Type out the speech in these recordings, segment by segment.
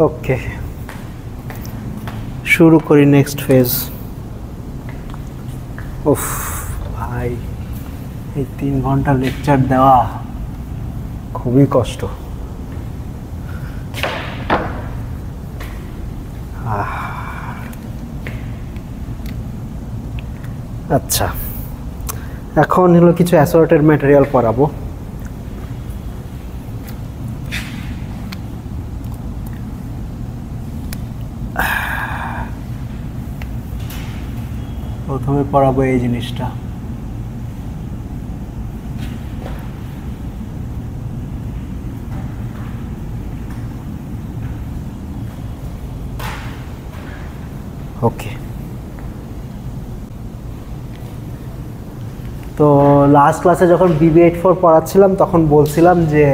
ওকে, শুরু করি next phase. উফ ভাই, এই 3 ঘন্টা লেকচার দেওয়া খুবই কষ্ট। আচ্ছা, এখন হলো কিছু অ্যাসর্টেড ম্যাটেরিয়াল পড়াবো। প্রথমে পড়াবো এই জিনিসটা। ওকে, তো লাস্ট ক্লাসে যখন BB84 পড়াচ্ছিলাম তখন বলছিলাম যে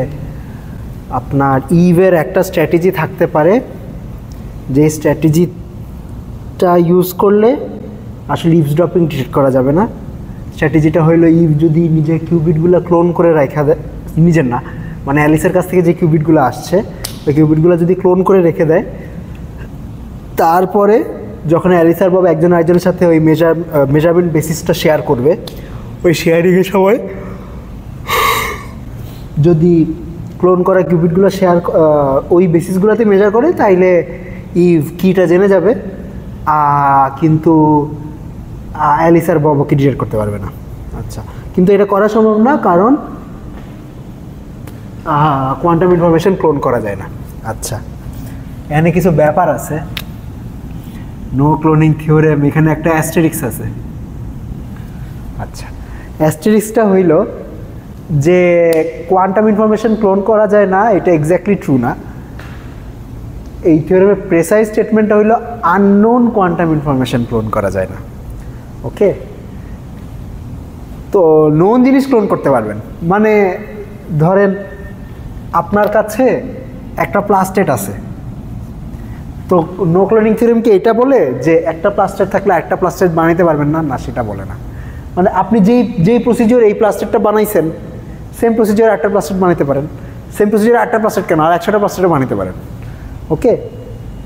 আপনার ইভের একটা স্ট্র্যাটেজি থাকতে পারে, যে স্ট্র্যাটেজিটা ইউজ করলে আসলে ইভসড্রপিং ডিটেক্ট করা যাবে না। স্ট্র্যাটেজিটা হলো ইভ যদি নিজের কিউবিটগুলো ক্লোন করে রাখা দেয়, নিজের না মানে অ্যালিসের কাছ থেকে যে কিউবিটগুলো আসছে ওই কিউবিটগুলো যদি ক্লোন করে রেখে দেয়, তারপরে যখন অ্যালিস আর বব একজন আরেকজনের সাথে ওই মেজারমেন্ট বেসিসটা শেয়ার করবে, ওই শেয়ারিংয়ের সময় যদি ক্লোন করা কিউবিটগুলো শেয়ার ওই বেসিসগুলোতে মেজার করে, তাইলে ইভ কিটা জেনে যাবে, কিন্তু অ্যালিস আর ববকে ডিটেক্ট করতে পারবে না। আচ্ছা, কিন্তু এটা করা সম্ভব না, কারণ কোয়ান্টাম ইনফরমেশন ক্লোন করা যায় না। আচ্ছা, এখানে কিছু ব্যাপার আছে। নো ক্লোনিং থিওরেম, এখানে একটা অ্যাস্টেরিক্স আছে। আচ্ছা, অ্যাস্টেরিক্সটা হইল যে কোয়ান্টাম ইনফরমেশন ক্লোন করা যায় না, এটা এক্স্যাক্টলি ট্রু না। এই থিওরেমের প্রেসাইজ স্টেটমেন্টটা হইল আননোন কোয়ান্টাম ইনফরমেশন ক্লোন করা যায় না। ওকে, তো নোন জিনিস ক্লোন করতে পারবেন, মানে ধরেন আপনার কাছে একটা প্লাস্টেট আছে, তো নো ক্লোনিং থিওরেম কি এটা বলে যে একটা প্লাস্টেট থাকলে একটা প্লাস্টেট বানাইতে পারবেন না? না, সেটা বলে না। মানে আপনি যেই প্রসিজিওর এই প্লাস্টেটটা বানাইছেন, সেম প্রসিজিওর একটা প্লাস্টেট বানাইতে পারেন, সেম প্রসিজিওর একটা প্লাস্টেট কেন আর 100টা প্লাস্টেটও বানাইতে পারেন। ওকে,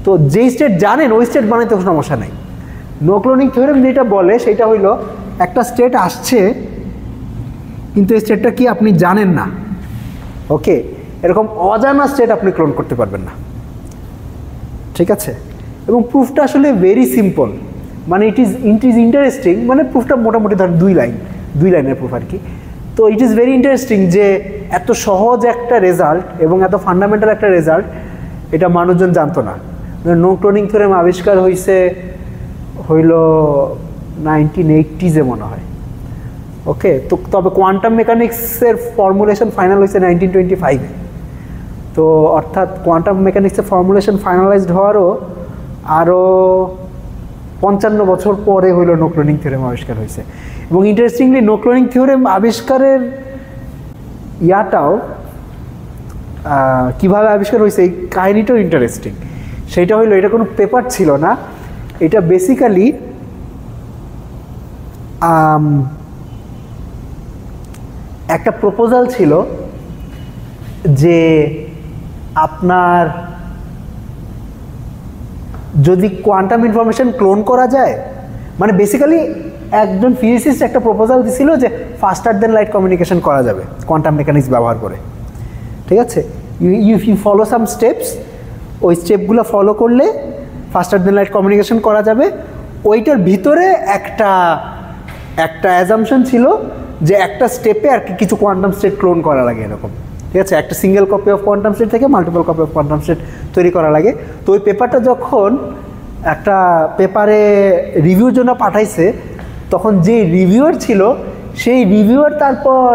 তো যেই স্টেট জানেন ওই স্টেট বানাইতে কোনো সমস্যা নাই। নো ক্লোনিং থিওরেম যেটা বলে সেটা হইল একটা স্টেট আসছে, কিন্তু এই স্টেটটা কি আপনি জানেন না। ওকে, এরকম অজানা স্টেট আপনি ক্লোন করতে পারবেন না। ঠিক আছে, এবং প্রুফটা আসলে ভেরি সিম্পল, মানে ইট ইজ ইন্টারেস্টিং। মানে প্রুফটা মোটামুটি ধর 2 লাইনের প্রুফ আর কি। তো ইট ইজ ভেরি ইন্টারেস্টিং যে এত সহজ একটা রেজাল্ট এবং এত ফান্ডামেন্টাল একটা রেজাল্ট, এটা মানুষজন জানতো না। নো ক্লোনিং থিওরেম আবিষ্কার হইল 1980s মনে হয়। ওকে, তো তবে কোয়ান্টাম মেকানিক্সের ফর্মুলেশন ফাইনাল হয়েছে 1925-এ। তো অর্থাৎ কোয়ান্টাম মেকানিক্সের ফর্মুলেশন ফাইনালাইজড হওয়ারও আরও 55 বছর পরে হইল নো ক্লোনিং থিওরেম আবিষ্কার হয়েছে। এবং ইন্টারেস্টিংলি নো ক্লোনিং থিওরেম আবিষ্কারের ইয়াটাও কীভাবে আবিষ্কার হয়েছে এই কাহিনিটাও ইন্টারেস্টিং। সেইটা হইলো, এটা কোনো পেপার ছিল না, এটা বেসিক্যালি একটা প্রপোজাল ছিল যে আপনার যদি কোয়ান্টাম ইনফরমেশন ক্লোন করা যায়, মানে বেসিক্যালি একজন ফিজিসিস্ট একটা প্রপোজাল দিছিল যে ফাস্টার দেন লাইট কমিউনিকেশন করা যাবে কোয়ান্টাম মেকানিক্স ব্যবহার করে। ঠিক আছে, ইউ ফলো সাম স্টেপস, ওই স্টেপগুলো ফলো করলে ফাস্টার দেন লাইট কমিউনিকেশন করা যাবে। ওইটার ভিতরে একটা অ্যাজাম্পশন ছিল যে একটা স্টেপে আর কি কিছু কোয়ান্টাম স্টেট ক্লোন করা লাগে এরকম। ঠিক আছে, একটা single copy of quantum state থেকে multiple copy of quantum state তৈরি করা লাগে। তো ওই পেপারটা যখন একটা পেপারে রিভিউর জন্য পাঠাইছে, তখন যে রিভিউয়ার ছিল সেই রিভিউয়ার তারপর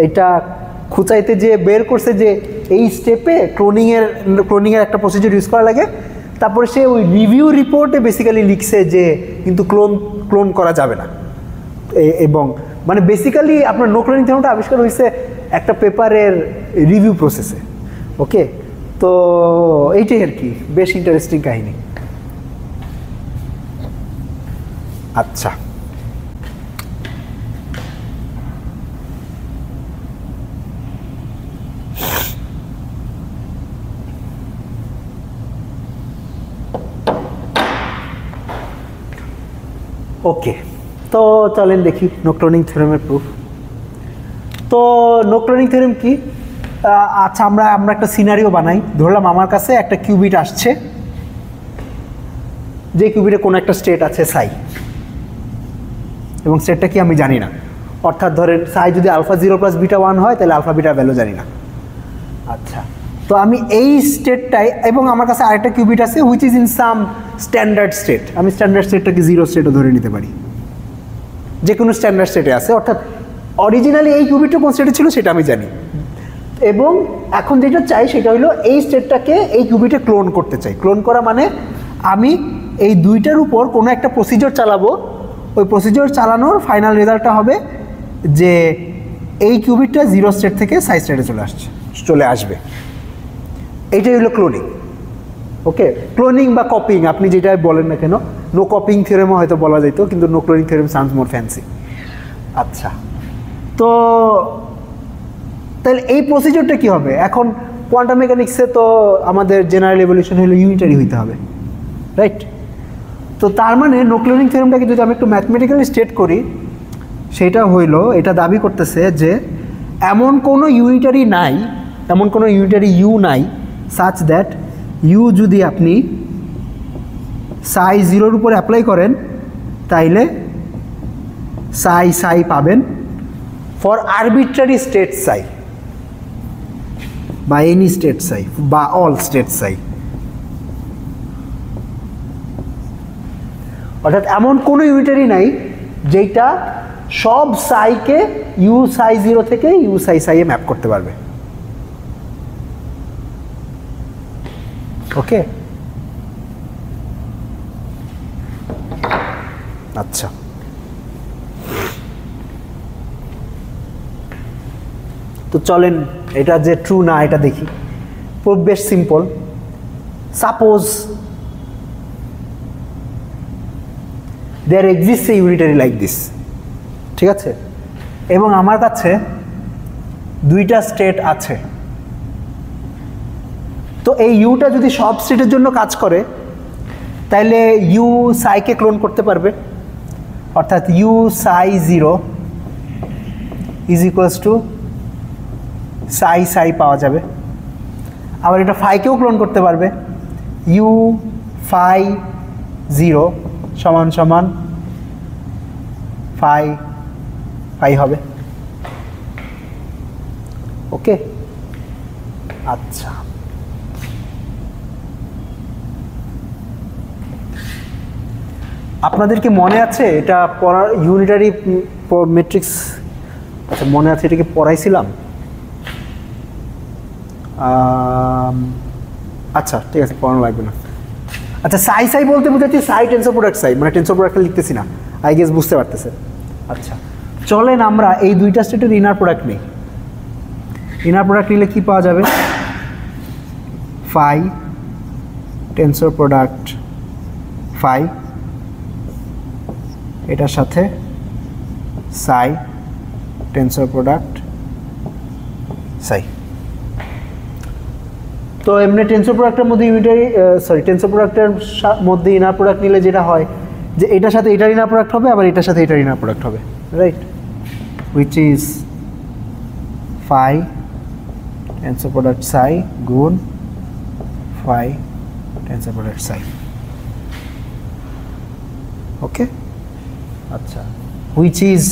এটা খুঁচাইতে যে বের করছে যে এই স্টেপে ক্লোনিংয়ের একটা প্রসিডিউর ইউজ করা লাগে। তারপরে সে ওই রিভিউ রিপোর্টে বেসিক্যালি লিখছে যে কিন্তু ক্লোন করা যাবে না। এবং মানে বেসিক্যালি আপনার নো ক্লোনিং থিওরেমটা আবিষ্কার হয়েছে একটা পেপারের রিভিউ প্রসেসে। ওকে, তো এইটাই আর কি, বেশ ইন্টারেস্টিং কাহিনী। আচ্ছা, ওকে, তো চলেন দেখি নো ক্লোনিং থিওরেমের প্রুফ। তো নো ক্লোনিং থিওরেম কি? আচ্ছা, আমরা একটা সিনারিও বানাই। ধরলাম আমার কাছে একটা কিউবিট আসছে, যে কিউবিটে কোনো একটা স্টেট আছে সাই, এবং স্টেটটা কি আমি জানি না। অর্থাৎ ধরেন সাই যদি আলফা 0 প্লাস বিটা 1 হয়, তাহলে আলফা বিটার ভ্যালু জানি না। আচ্ছা, তো আমি এই স্টেটটাই, এবং আমার কাছে আরেকটা কিউবিট আছে which is in some standard state. আমি স্ট্যান্ডার্ড স্টেটটাকে 0 স্টেটও ধরে নিতে পারি, যে কোনো স্ট্যান্ডার্ড স্টেটে আছে। অর্থাৎ অরিজিনালি এই কিউবিটটা কোন স্টেটে ছিল সেটা আমি জানি, এবং এখন যেটা চাই সেটা হলো এই স্টেটটাকে এই কিউবিটে ক্লোন করতে চাই। ক্লোন করা মানে আমি এই দুইটার উপর কোনো একটা প্রসিডিওর চালাবো, ওই প্রসিডিওর চালানোর ফাইনাল রেজাল্টটা হবে যে এই কিউবিটটা 0 স্টেট থেকে সাই স্টেটে চলে আসবে। এইটাই হলো ক্লোনিং। ওকে, ক্লোনিং বা কপিং আপনি যেটাই বলেন না কেন, নো কপিং থিওরেমও হয়তো বলা যেত, কিন্তু নো ক্লোনিং থিওরেম সাউন্ডস মোর ফ্যান্সি। আচ্ছা, তো তাহলে এই প্রসিডিওরটা কী হবে? এখন কোয়ান্টাম মেকানিক্সে তো আমাদের জেনারেল এভলিউশন হলো ইউনিটারি হইতে হবে, রাইট? তো তার মানে নো ক্লোনিং থিওরেমটাকে যদি আমি একটু ম্যাথমেটিক্যালি স্টেট করি, সেটা হইলো, এটা দাবি করতেছে যে এমন কোনো ইউনিটারি নাই, এমন কোনো ইউনিটারি ইউ নাই সাচ দ্যাট ইউ যদি আপনি সাই 0-র উপরে অ্যাপ্লাই করেন তাইলে সাই পাবেন ফর আরবিট্রারি স্টেট সাই বা এনি স্টেট সাই বা অল স্টেট সাই। অর্থাৎ এমন কোনো ইউনিটারি নাই যেটা সব সাইকে ইউ সাই 0 থেকে ইউ সাই এ ম্যাপ করতে পারবে। ওকে, আচ্ছা, তো চলেন এটা যে ট্রু না এটা দেখি। প্রুফ বেশ simple. Suppose there exists a unitary like this, ঠিক আছে, এবং আমার কাছে দুইটা স্টেট আছে। তো এই ইউটা যদি সব স্টেটের জন্য কাজ করে, তাহলে ইউ সাইকে ক্লোন করতে পারবে। অর্থাৎ you Sai 0 is equals two সাই পাওয়া যাবে। আবার এটা ফাইকেও ক্লোন করতে পারবে, ইউ ফাই 0 সমান সমান ফাই হবে। ওকে, আচ্ছা, আপনাদের কি মনে আছে এটা পড়ার ইউনিটারি ম্যাট্রিক্স? আচ্ছা, মনে আছে, এটাকে পড়াইছিলাম। আচ্ছা, ঠিক আছে, পড়ানো লাগবে না। আচ্ছা, সাই বলতে বুঝাচ্ছি সাই টেন্সর প্রোডাক্ট সাই, মানে টেন্সর প্রোডাক্টটা লিখতেছি না, আই গেস বুঝতে পারতেছে। আচ্ছা, চলেন আমরা এই দুইটা স্টেটের ইনার প্রোডাক্ট নিই। ইনার প্রোডাক্ট নিলে কি পাওয়া যাবে? ফাই টেন্সর প্রোডাক্ট ফাই, এটার সাথে সাই টেন্সর প্রোডাক্ট সাই। তো এমনি টেন্সর প্রোডাক্টের মধ্যে টেন্সর প্রোডাক্টের মধ্যে ইনার প্রোডাক্ট নিলে যেটা হয় যে এটার সাথে এটার ইনার প্রোডাক্ট হবে, আবার এটার সাথে এটার ইনার প্রোডাক্ট হবে, right? Which is phi tensor product psi গুণ phi tensor product psi. Okay, আচ্ছা, which is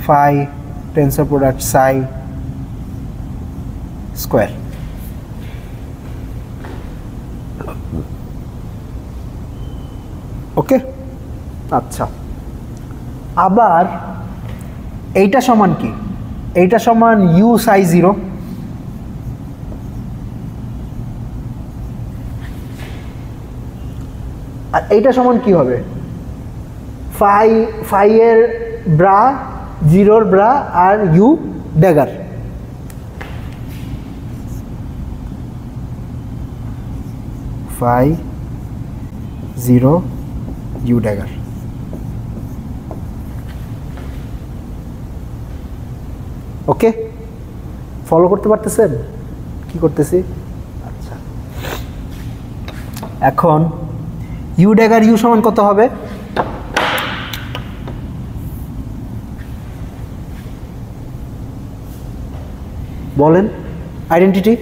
phi tensor product psi square. Okay, আচ্ছা, আবার এইটা সমান কি? এইটা সমান ইউ সাই 0, আর এইটা সমান কি হবে? ফাই এর ব্রা 0-র ব্রা আর U dagger. Phi 0 U dagger. Okay, follow করতে পারতেছেন কি করতেছি? আচ্ছা, এখন ইউ ড্যাগার ইউ সমান কত হবে? বলেন আইডেন্টিটি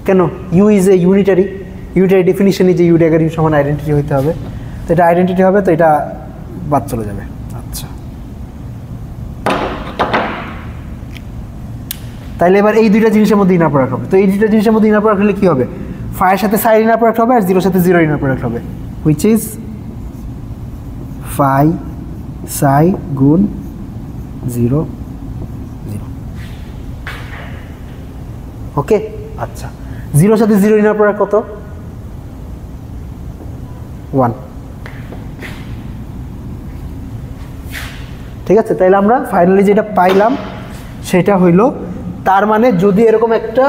কেন? U is a unitary definition is a U dagger U সমান আইডেন্টিটি হইতে হবে। তো এটা আইডেন্টিটি হবে, তো এটা বাদ চলে যাবে। আচ্ছা, তাইলে এবার এই দুইটা জিনিসের মধ্যে ইনার প্রোডাক্ট হবে। তো এই দুইটা জিনিসের মধ্যে ইনার প্রোডাক্ট হলে কী হবে? ফাইয়ের সাথে সাইয়ের ইনার প্রোডাক্ট হবে আর জিরোর সাথে জিরোর ইনার প্রোডাক্ট হবে, হুইচ ইজ ফাই সাই গুণ 0 0। ওকে, আচ্ছা, জিরোর সাথে জিরো ইনার প্রোডাক্ট কত? 1। ঠিক আছে, তাইলে আমরা ফাইনালি যেটা পাইলাম সেটা হইল, তার মানে যদি এরকম একটা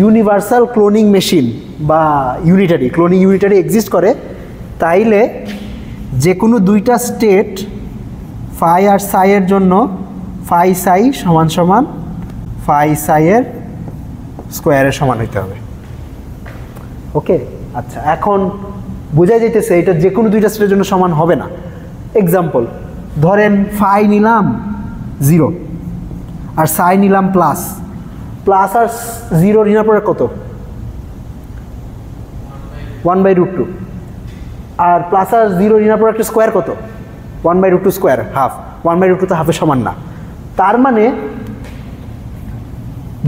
ইউনিভার্সাল ক্লোনিং মেশিন বা ক্লোনিং ইউনিটারি এক্সিস্ট করে, তাইলে যে কোনো দুইটা স্টেট ফাই আর সাইয়ের জন্য ফাই সাই সমান সমান ফাই সাইয়ের স্কোয়ারের সমান হইতে হবে। ওকে, আচ্ছা, এখন বোঝা যাইতেছে এটা যে কোনো দুইটা স্টেটের জন্য সমান হবে না। এক্সাম্পল ধরেন ফাই নিলাম 0 আর সাই নিলাম প্লাস আর 0 ইনার প্রোডাক্ট কত? 1/√2। আর প্লাস আর 0 ইনার প্রোডাক্টের স্কোয়ার কত? 1/√2 স্কোয়ার, হাফ। 1/√2 তো হাফের সমান না। তার মানে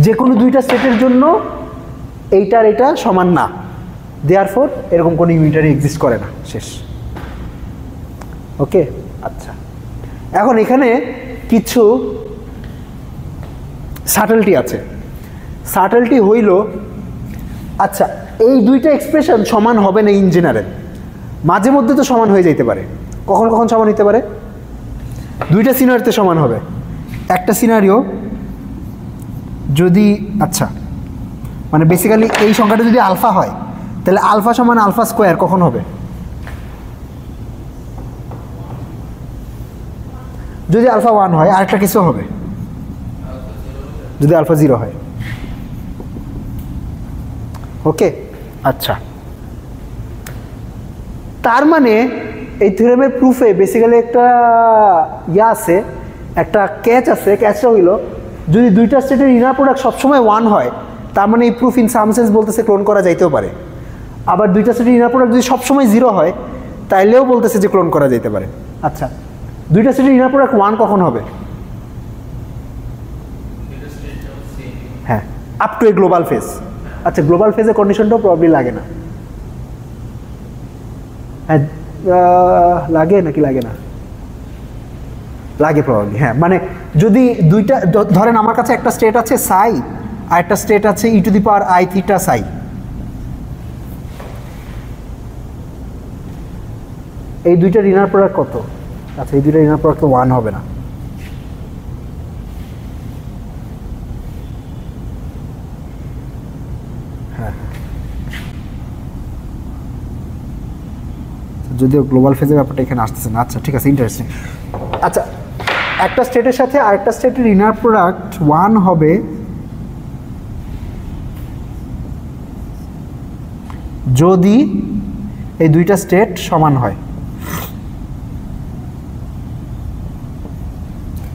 যে কোনো দুইটা স্টেটের জন্য এইটার এটা সমান না, দেয়ারফর এরকম কোনো ইউনিটারি এক্সিস্ট করে না, শেষ। ওকে, আচ্ছা, এখন এখানে কিছু সাটলটি আছে। সাটলটি হইল, আচ্ছা, এই দুইটা এক্সপ্রেশন সমান হবে না ইন জেনারেল, মাঝে মধ্যে তো সমান হয়ে যাইতে পারে। কখন কখন সমান হইতে পারে? দুইটা সিনারিওতে সমান হবে। একটা সিনারিও যদি, আচ্ছা, মানে বেসিক্যালি এই সংখ্যাটা যদি আলফা হয়, তাহলে আলফা সমান আলফা স্কোয়ার কখন হবে? যদি আলফা 1 হয়। আরেকটা কিছু হবে যদি আলফা 0 হয়। ওকে, আচ্ছা, তার মানে এই থিওরেমের প্রুফে বেসিক্যালি একটা আছে, একটা ক্যাচ আছে। ক্যাচটা হইল, যদি দুইটা স্টেটের ইনার প্রোডাক্ট সবসময় 1 হয়, তার মানে এই প্রুফ ইন সাম সেন্স বলতেছে ক্লোন করা যাইতেও পারে। আবার দুইটা স্টেটের ইনার প্রোডাক্ট যদি সবসময় 0 হয়, তাইলেও বলতেছে যে ক্লোন করা যাইতে পারে। আচ্ছা, দুইটা স্টেটের ইনার প্রোডাক্ট 1 কখন হবে? হ্যাঁ, up to A global phase. আচ্ছা, গ্লোবাল ফেজে কন্ডিশনটাও প্রবলি লাগে না। হ্যাঁ, লাগে নাকি লাগে না? লাগে প্রবলি, হ্যাঁ। মানে যদি দুইটা, ধরেন আমার কাছে একটা স্টেট আছে সাই আর একটা স্টেট আছে e⁻i θ সাই, এই দুইটার ইনার প্রোডাক্ট কত? আচ্ছা, এই দুইটার ইনার প্রোডাক্ট তো 1 হবে না। হ্যাঁ, যদিও গ্লোবাল ফেজের ব্যাপারটা এখানে আসতেছে না। আচ্ছা, ঠিক আছে, ইন্টারেস্টিং। আচ্ছা, একটা স্টেটের সাথে আরেকটা স্টেটের ইনার প্রোডাক্ট 1 হবে যদি এই দুইটা স্টেট সমান হয়।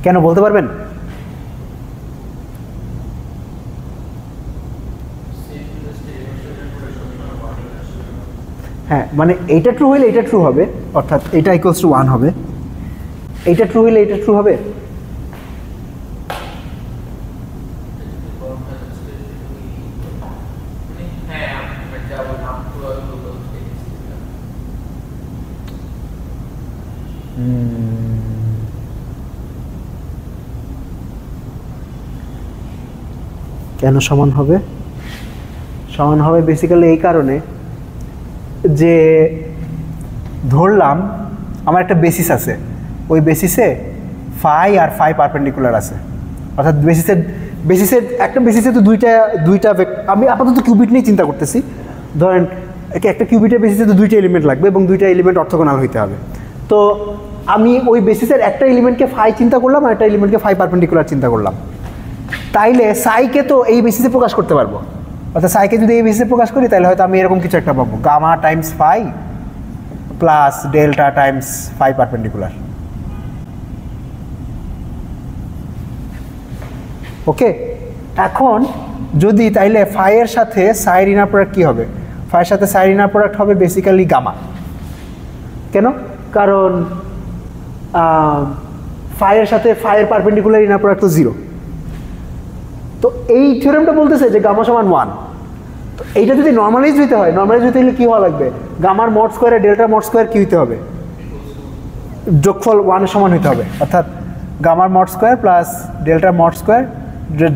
কেন বলতে পারবেন? হ্যাঁ, মানে এইটা ট্রু হইলে এটা ট্রু হবে, অর্থাৎ এটা ইকুয়ালস টু 1 হবে। এইটা ট্রু হইলে এটা ট্রু হবে। কেন সমান হবে? সমান হবে বেসিক্যালি এই কারণে যে ধরলাম আমার একটা বেসিস আছে, ওই বেসিসে ফাই আর ফাই পারপেন্ডিকুলার আছে, অর্থাৎ বেসিসের একটা বেসিসে তো দুইটা আমি আপাতত কিউবিট নিয়ে চিন্তা করতেছি। ধরেন একটা কিউবিটের বেসিসে তো দুইটা এলিমেন্ট লাগবে এবং দুইটা এলিমেন্ট অর্থোগোনাল হইতে হবে। তো আমি ওই বেসিসের একটা এলিমেন্টকে ফাই চিন্তা করলাম আর একটা এলিমেন্টকে ফাই পারপেন্ডিকুলার চিন্তা করলাম, তাইলে সাইকে তো এই বেসিসে প্রকাশ করতে পারবো। অর্থাৎ সাইকে যদি এই বেসিসে প্রকাশ করি তাহলে হয়তো আমি এরকম কিছু একটা পাবো, gamma times phi plus delta times phi perpendicular. Okay, এখন যদি তাইলে ফাইয়ের সাথে সাইয়ের ইনার প্রোডাক্ট কী হবে? ফাইয়ের সাথে সাইয়ের ইনার প্রোডাক্ট হবে বেসিক্যালি গামা। কেন? কারণ ফাইয়ের সাথে ফাইয়ের পারপেন্ডিকুলার ইনার প্রোডাক্ট তো 0। তো এই থিওরেমটা বলতেছে যে গামা সমান 1। তো এইটা যদি নর্মালাইজ হইতে হয়, নর্মালাইজ হইতে হলে কী হওয়া লাগবে? গামার mod square delta mod square কী হইতে হবে? যোগফল 1 সমান হইতে হবে, অর্থাৎ গামার mod square plus delta mod square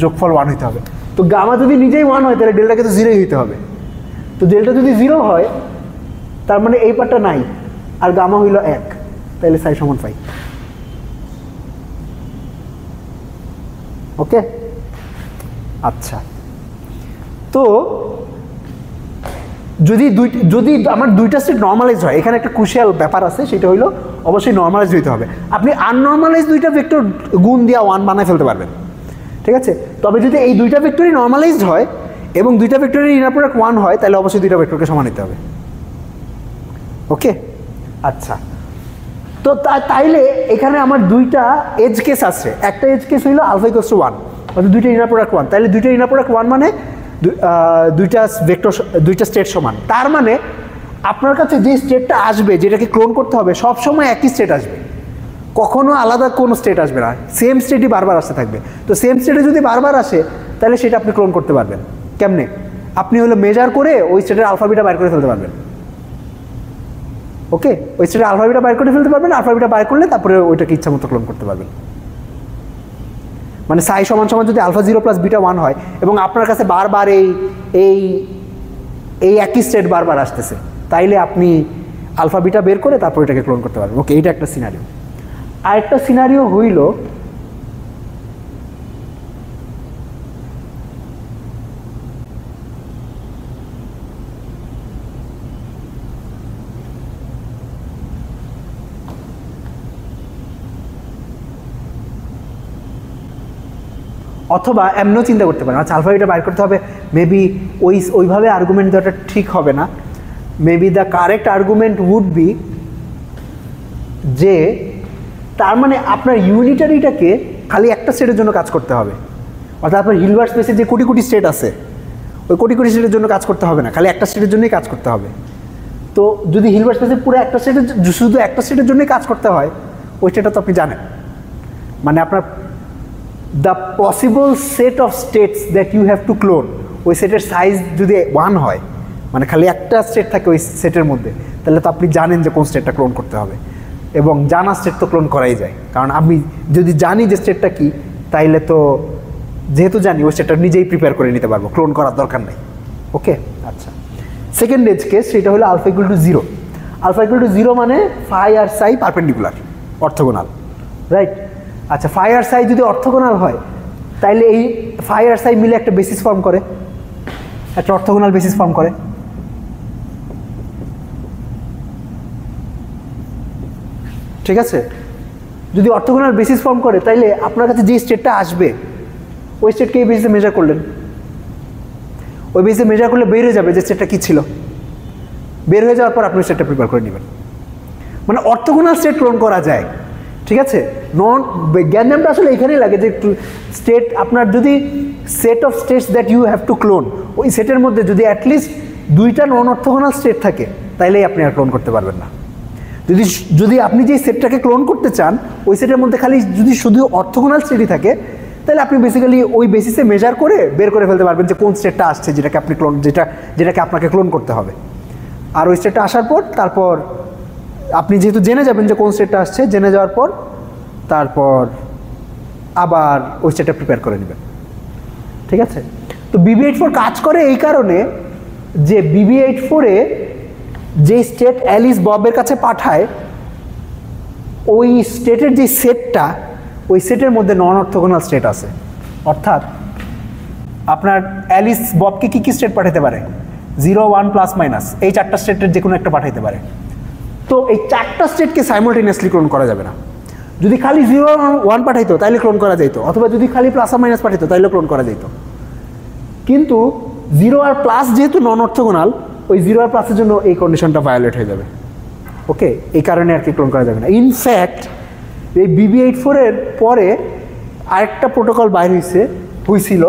যোগফল 1 হইতে হবে। তো গামা যদি নিজেই 1 হয় তাহলে ডেল্টাকে তো 0ই হইতে হবে। তো ডেল্টা যদি 0 হয় তার মানে এই পার্টটা নাই, আর গামা হইল 1, তাহলে সাই সমান ফাই। ওকে, আচ্ছা। তো যদি আমার দুইটা স্টেট নর্মালাইজ হয়, এখানে একটা ক্রুশিয়াল ব্যাপার আছে, সেটা হইলো অবশ্যই নর্মালাইজ হইতে হবে। আপনি আননর্মালাইজ দুইটা ভেক্টর গুণ দিয়া 1 বানায় ফেলতে পারবেন, ঠিক আছে? তবে যদি এই দুইটা ভেক্টরই নর্মালাইজড হয় এবং দুইটা ভেক্টরের ইনার প্রোডাক্ট 1 হয় তাহলে অবশ্যই দুইটা ভেক্টরকে সমান নিতে হবে। ওকে, আচ্ছা। তো তাইলে এখানে আমার দুইটা এজ কেস আছে। একটা এজ কেস হইলো আলফা ইকুয়ালস টু 1, অর্থাৎ দুইটা ইনার প্রোডাক্ট 1। তাহলে দুইটা ইনার প্রোডাক্ট 1 মানে দুইটা ভেক্টর, দুইটা স্টেট সমান। তার মানে আপনার কাছে যে স্টেটটা আসবে, যেটাকে ক্লোন করতে হবে, সব সময় একই স্টেট আসবে, কখনো আলাদা কোনো স্টেট আসবে না, সেম স্টেটই বারবার আসতে থাকবে। তো সেম স্টেটে যদি বারবার আসে তাহলে সেটা আপনি ক্লোন করতে পারবেন কেমনে? আপনি হলো মেজার করে ওই স্টেটের আলফা বিটা বাইর করে ফেলতে পারবেন। ওকে, ওই স্টেটের আলফা বিটা বাইর করে ফেলতে পারবেন, আলফা বিটা বাইর করলে তারপরে ওইটাকে ইচ্ছা মতো ক্লোন করতে পারবেন। মানে সাই সমান সমান যদি আলফা 0 প্লাস বিটা 1 হয় এবং আপনার কাছে বারবার এই একই স্টেট বারবার আসতেছে, তাইলে আপনি আলফা বিটা বের করে তারপর এটাকে ক্লোন করতে পারবেন। ওকে, এটা একটা সিনারিও। আরেকটা সিনারিও হইল অথবা এমনও চিন্তা করতে পারেন, আচ্ছা আলফা বিটা বাইর করতে হবে, মেবি ওইভাবে আর্গুমেন্ট দেওয়াটা ঠিক হবে না। Maybe the correct argument would be যে তার মানে আপনার ইউনিটারিটাকে খালি একটা স্টেটের জন্য কাজ করতে হবে, অর্থাৎ আপনার হিলবার্ট স্পেসে যে কোটি কোটি স্টেট আছে ওই কোটি কোটি স্টেটের জন্য কাজ করতে হবে না, খালি একটা স্টেটের জন্যই কাজ করতে হবে। তো যদি হিলবার্ট স্পেসে পুরো একটা স্টেটের শুধু একটা স্টেটের জন্যই কাজ করতে হয়, ওই স্টেটটা তো আপনি জানেন। মানে আপনার the possible set of states that you have to clone, ওই সেটের সাইজ যদি 1 হয়, মানে খালি একটা স্টেট থাকে ওই সেটের মধ্যে, তাহলে তো আপনি জানেন যে কোন স্টেটটা ক্লোন করতে হবে। এবং জানা স্টেট তো ক্লোন করাই যায়, কারণ আমি যদি জানি যে স্টেটটা কী, তাইলে তো যেহেতু জানি ওই স্টেটটা নিজেই প্রিপেয়ার করে নিতে পারবো, ক্লোন করার দরকার নেই। ওকে, আচ্ছা। সেকেন্ড এজ কেস, সেটা হলো alpha equal to 0। Alpha equal to 0 মানে ফাই আর সাই পারপেন্ডিকুলার, অর্থোগোনাল, রাইট? আচ্ছা, ফাই আর সাই যদি অর্থোগোনাল হয় তাইলে এই ফাই আর সাই মিলে একটা বেসিস ফর্ম করে, একটা অর্থোগোনাল বেসিস ফর্ম করে। ঠিক আছে, যদি অর্থোগোনাল বেসিস ফর্ম করে তাইলে আপনার কাছে যে স্টেটটা আসবে ওই স্টেটকে এই বেসিসে মেজার করলেন, ওই বেসিসে মেজার করলে বের হয়ে যাবে যে স্টেটটা কী ছিল। বের হয়ে যাওয়ার পর আপনি স্টেটটা প্রিপেয়ার করে নেবেন। মানে অর্থোগোনাল স্টেট ক্লোন করা যায়, ঠিক আছে? জ্ঞানটা আসলে এখানেই লাগে যে স্টেট আপনার যদি set of states that you have to clone, ওই সেটের মধ্যে যদি অ্যাটলিস্ট দুইটা নন অর্থোগোনাল স্টেট থাকে তাইলেই আপনি আর ক্লোন করতে পারবেন না। যদি আপনি যে সেটটাকে ক্লোন করতে চান ওই সেটের মধ্যে খালি যদি শুধু অর্থোগোনাল স্টেটই থাকে, তাহলে আপনি বেসিক্যালি ওই বেসিসে মেজার করে বের করে ফেলতে পারবেন যে কোন স্টেটটা আসছে যেটাকে আপনি যেটাকে আপনাকে ক্লোন করতে হবে। আর ওই স্টেটটা আসার পর তারপর আপনি যেহেতু জেনে যাবেন যে কোন স্টেটটা আসছে, জেনে যাওয়ার পর তারপর আবার ওই স্টেটটা প্রিপেয়ার করে নেবেন। ঠিক আছে, তো BB84 কাজ করে এই কারণে যে BB84-এ যে স্টেট অ্যালিস ববের কাছে পাঠায় ওই স্টেটের যে সেটটা, ওই সেটের মধ্যে নন অর্থোগোনাল স্টেট আছে। অর্থাৎ আপনার অ্যালিস ববকে কী কী স্টেট পাঠাতে পারে? 0, 1, প্লাস মাইনাস, এই চারটা স্টেটের যে কোনো একটা পাঠাইতে পারে। তো এই চারটা স্টেটকে সাইমultaneously ক্লোন করা যাবে না। যদি খালি 0, 1 পাঠাইতো তাইলে ক্লোন করা যেত, অথবা যদি খালি প্লাস আর মাইনাস পাঠাইতো তাইলে ক্লোন করা যেত। কিন্তু জিরো আর প্লাস যেহেতু নন অর্থোগোনাল, ওই জিরো আর প্লাসের জন্য এই কন্ডিশনটা ভায়োলেট হয়ে যাবে। ওকে, এই কারণে আর কি ক্লোন করা যাবে না। ইনফ্যাক্ট এই BB84 এর পরে আরেকটা প্রোটোকল বাইর হয়েছিল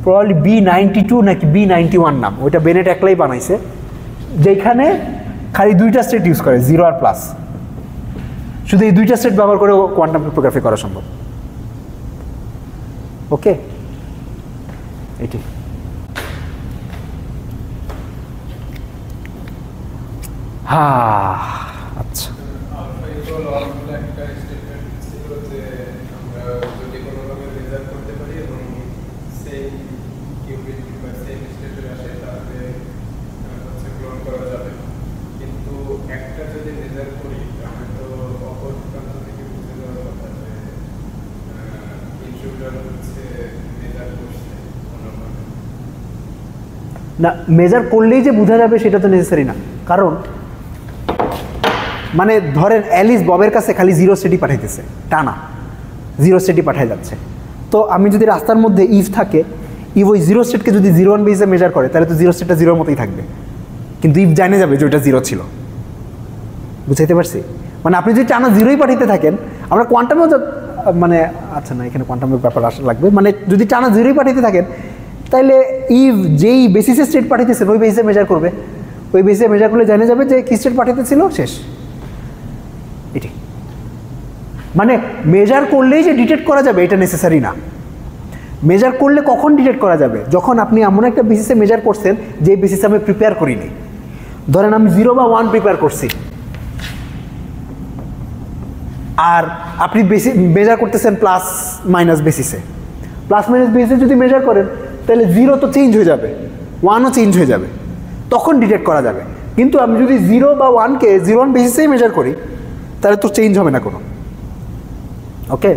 প্রবাবলি B92 নাকি B91 নাম, ওইটা বেনেট একলাই বানাইছে, যেখানে খালি দুইটা স্টেট ইউজ করে, জিরো আর প্লাস। শুধু এই দুইটা স্টেট ব্যবহার করে কোয়ান্টাম ক্রিপ্টোগ্রাফি করা সম্ভব। ওকে, এটি আচ্ছা, না মেজার করলেই যে বোঝা যাবে সেটা তো নেসেসারি না। কারণ মানে ধরেন অ্যালিস ববের কাছে খালি জিরো স্টেটই পাঠাইতেছে, টানা জিরো স্টেটই পাঠাই যাচ্ছে। তো আমি যদি রাস্তার মধ্যে ইফ থাকে, ইফ ওই জিরো স্টেটকে যদি 0 বেসে মেজার করে, তাহলে তো জিরো স্টেটটা জিরোর মতোই থাকবে, কিন্তু ইফ জানে যাবে যে ওইটা জিরো ছিল। বুঝাইতে পারছি? মানে আপনি যদি টানা জিরোই পাঠাইতে থাকেন, আমরা কোয়ান্টামেও মানে আচ্ছা না, এখানে কোয়ান্টামের ব্যাপার আসা লাগবে, মানে যদি টানা জিরোই পাঠাইতে থাকেন, তাহলে ইফ যেই বেসিসে স্টেট পাঠাইতেছেন ওই বেসিসে মেজার করবে, ওই বেসিসে মেজার করলে জানা যাবে যে কি স্টেট পাঠাইতেছিল, শেষ। এটি মানে মেজার করলেই যে ডিটেক্ট করা যাবে এটা নেসেসারি না। মেজার করলে কখন ডিটেক্ট করা যাবে? যখন আপনি এমন একটা বেসিসে মেজার করছেন যে বেসিসে আমি প্রিপেয়ার করিনি। ধরেন আমি 0 বা 1 প্রিপেয়ার করছি, আর আপনি মেজার করতেছেন প্লাস মাইনাস বেসিসে। প্লাস মাইনাস বেসিসে যদি মেজার করেন, তাহলে 0 তো চেঞ্জ হয়ে যাবে, 1ও চেঞ্জ হয়ে যাবে, তখন ডিটেক্ট করা যাবে। কিন্তু আমি যদি 0 বা 1কে 0 বেসিসেই মেজার করি, তাহলে তো চেঞ্জ হবে না কোনো। ওকে,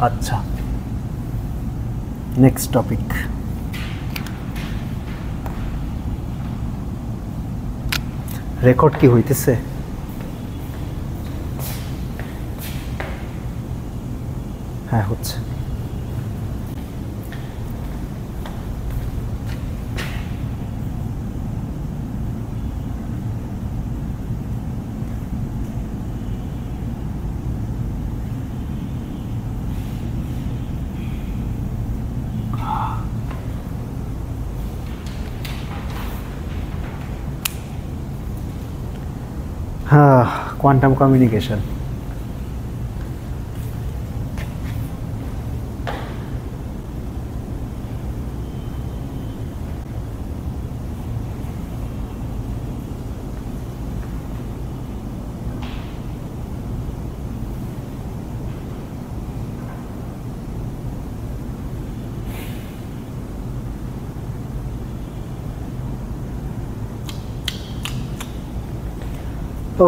আচ্ছা, নেক্সট টপিক। রেকর্ড কি হইতেছে? হ্যাঁ, হচ্ছে। Quantum communication.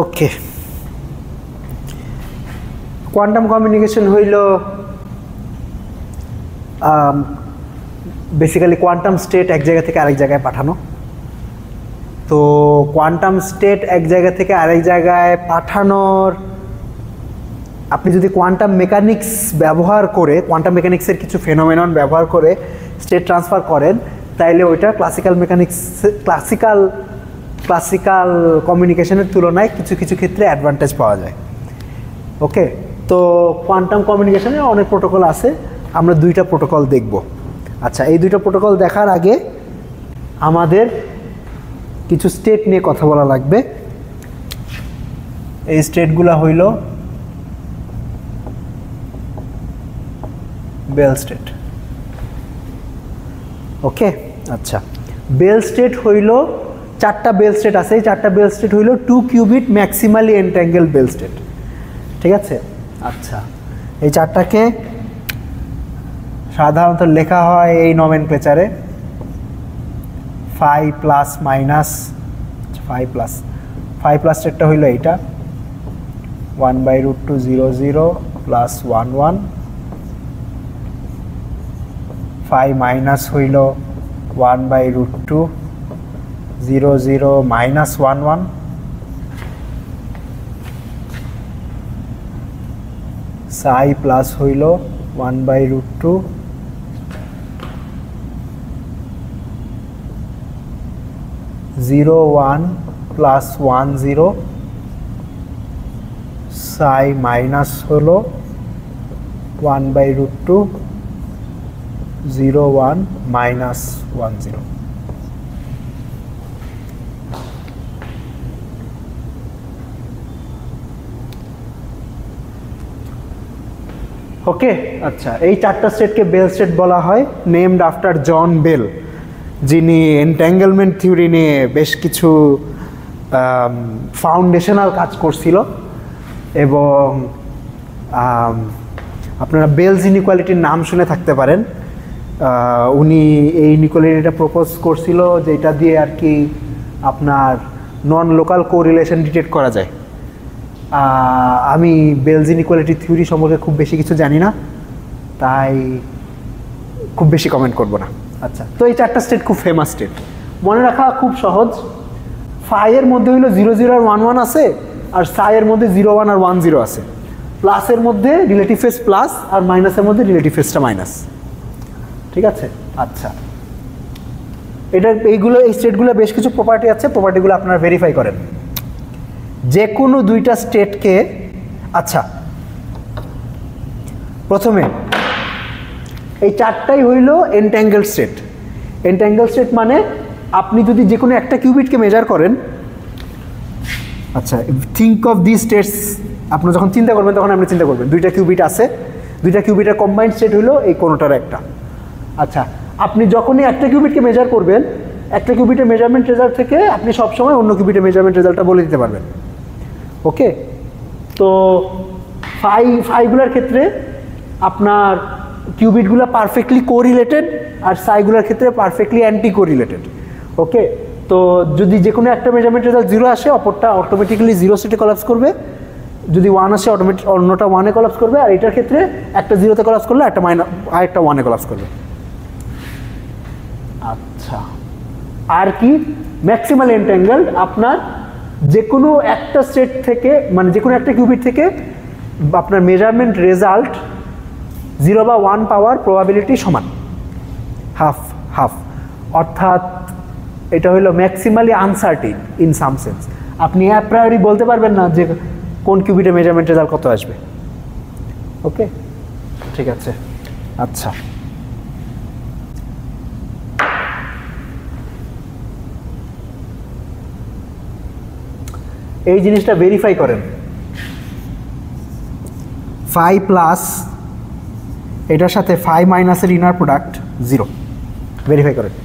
Okay, quantum communication হইল বেসিক্যালি কোয়ান্টাম স্টেট এক জায়গা থেকে আরেক জায়গায় পাঠানো। তো কোয়ান্টাম স্টেট এক জায়গা থেকে আরেক জায়গায় পাঠানোর আপনি যদি কোয়ান্টাম মেকানিক্স ব্যবহার করে, কোয়ান্টাম মেকানিক্সের কিছু ফেনোমেনন ব্যবহার করে স্টেট ট্রান্সফার করেন, তাইলে ওইটা ক্লাসিক্যাল কমিউনিকেশনের তুলনায় কিছু কিছু ক্ষেত্রে অ্যাডভান্টেজ পাওয়া যায়। ওকে, তো কোয়ান্টাম কমিউনিকেশনের অনেক প্রোটোকল আছে, আমরা দুইটা প্রোটোকল দেখব। আচ্ছা, এই দুইটা প্রোটোকল দেখার আগে আমাদের কিছু স্টেট নিয়ে কথা বলা লাগবে। এই স্টেটগুলো হইল বেল স্টেট। ওকে, আচ্ছা, বেল স্টেট হইল চারটা বেল স্টেট আছে। এই চারটা বেল স্টেট হইল 2 কিউবিট ম্যাক্সিমালি এন্ট্যাঙ্গেল বেল স্টেট। ঠিক আছে, আচ্ছা, এই চারটাকে সাধারণত লেখা হয় এই নমেনক্লেচারে 5 প্লাস মাইনাস 5 প্লাস স্টেটটা হইল এইটা 1/√2 0 0 প্লাস 1 1। 5 মাইনাস হইল 1/√2 0 0 মাইনাস 1 1। সাই প্লাস হইল 1/√2 0 1 প্লাস 1 0। সাই মাইনাস হলো 1/√2 0 1 মাইনাস 1 0। ওকে, আচ্ছা, এই চারটা স্টেটকে বেল স্টেট বলা হয়, নেমড আফটার জন বেল, যিনি এন্ট্যাঙ্গেলমেন্ট থিওরি নিয়ে বেশ কিছু ফাউন্ডেশনাল কাজ করছিল। এবং আপনারা বেলস ইনইকুয়ালিটির নাম শুনে থাকতে পারেন। উনি এই ইনইকুয়ালিটিটা প্রপোজ করছিল, যেটা দিয়ে আর কি আপনার নন লোকাল কোরিলেশন ডিটেক্ট করা যায়। আমি বেলস ইনইকুয়ালিটি থিওরি সম্পর্কে খুব বেশি কিছু জানি না, তাই খুব বেশি কমেন্ট করব না। আচ্ছা, তো এই চারটা স্টেট খুব ফেমাস স্টেট, মনে রাখা খুব সহজ। ফাইয়ের মধ্যে হলো 0 0 আর 1 1 আছে, আর সাইয়ের মধ্যে 0 1 আর 1 0 আছে। প্লাসের মধ্যে রিলেটিভ ফেস প্লাস, আর মাইনাসের মধ্যে রিলেটিভ ফেসটা মাইনাস। ঠিক আছে, আচ্ছা, এই স্টেটগুলো বেশ কিছু প্রপার্টি আছে, প্রপার্টিগুলো আপনারা ভেরিফাই করেন। যে কোনো দুইটা স্টেটকে, আচ্ছা, প্রথমে এই চারটাই হইল এন্ট্যাঙ্গেল স্টেট। এন্ট্যাঙ্গেল স্টেট মানে আপনি যদি যে কোনো একটা কিউবিটকে মেজার করেন, আচ্ছা, থিঙ্ক অফ দিস স্টেটস, আপনি যখন চিন্তা করবেন তখন আপনি চিন্তা করবেন দুইটা কিউবিট আছে, দুইটা কিউবিটের কম্বাইন্ড স্টেট হইল এই কোনোটার একটা। আচ্ছা, আপনি যখনই একটা কিউবিটকে মেজার করবেন, একটা কিউবিটের মেজারমেন্ট রেজাল্ট থেকে আপনি সবসময় অন্য কিউবিটের মেজারমেন্ট রেজাল্টটা বলে দিতে পারবেন। ওকে, তো ফাইগুলোর ক্ষেত্রে আপনার কিউবিটগুলো পারফেক্টলি কোরিলেটেড, আর সাইগুলোর ক্ষেত্রে পারফেক্টলি অ্যান্টি কোরিলেটেড। ওকে, তো যদি যে কোনো একটা মেজারমেন্ট রেজাল্ট 0 আসে, অপরটা অটোমেটিক্যালি 0 স্টেটে কলাপস করবে। যদি 1 আসে, অন্যটা 1-এ কলাপস করবে। আর এটার ক্ষেত্রে একটা 0-তে কলাপস করলে আরেকটা 1-এ কলাপস করবে। আচ্ছা, আর কি ম্যাক্সিমাল এন্ট্যাঙ্গেলড, আপনার যে কোনো একটা স্টেট থেকে, মানে যে কোনো একটা কিউবিট থেকে আপনার মেজারমেন্ট রেজাল্ট 0 বা 1 পাওয়ার প্রবাবিলিটি সমান, হাফ হাফ। অর্থাৎ এটা হলো maximally uncertain in some sense. আপনি অ্যাপ্রায়োরি বলতে পারবেন না যে কোন কিউবিটের মেজারমেন্ট রেজাল্ট কত আসবে। ওকে, ঠিক আছে, আচ্ছা, এই জিনিসটা ভেরিফাই করেন। 5 প্লাস এটার সাথে 5 মাইনাসের ইনার প্রোডাক্ট 0, ভেরিফাই করেন।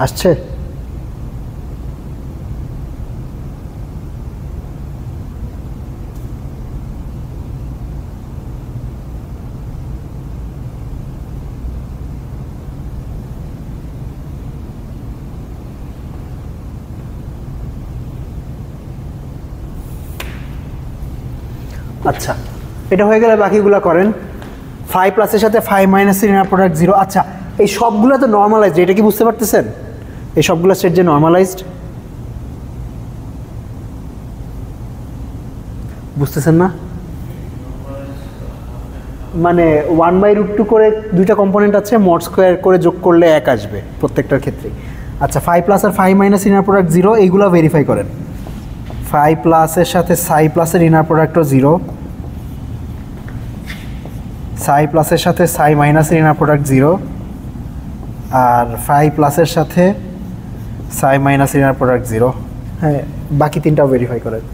আসছে? আচ্ছা, এটা হয়ে গেলে বাকিগুলো করেন। 5 প্লাসের সাথে 5 মাইনাসের ইনার প্রোডাক্ট 0। আচ্ছা, এই সবগুলো তো নর্মালাইজড, এটা কি বুঝতে পারতেছেন? এই সবগুলো সেট যে নর্মালাইজড, বুঝতেছেন না? মানে 1/√2 করে দুইটা কম্পোনেন্ট আছে, মড স্কোয়ার করে যোগ করলে 1 আসবে প্রত্যেকটার ক্ষেত্রে। আচ্ছা, 5 প্লাস আর 5 মাইনাস ইনার প্রোডাক্ট 0, এইগুলো ভেরিফাই করেন। 5 প্লাসের সাথে 5 প্লাসের ইনার প্রোডাক্টও 0, 5 প্লাসের সাথে 5 মাইনাসের ইনার প্রোডাক্ট 0, আর 5 প্লাসের সাথে 5 মাইনাসের ইনার প্রোডাক্ট 0। হ্যাঁ, বাকি তিনটাও ভেরিফাই করেন।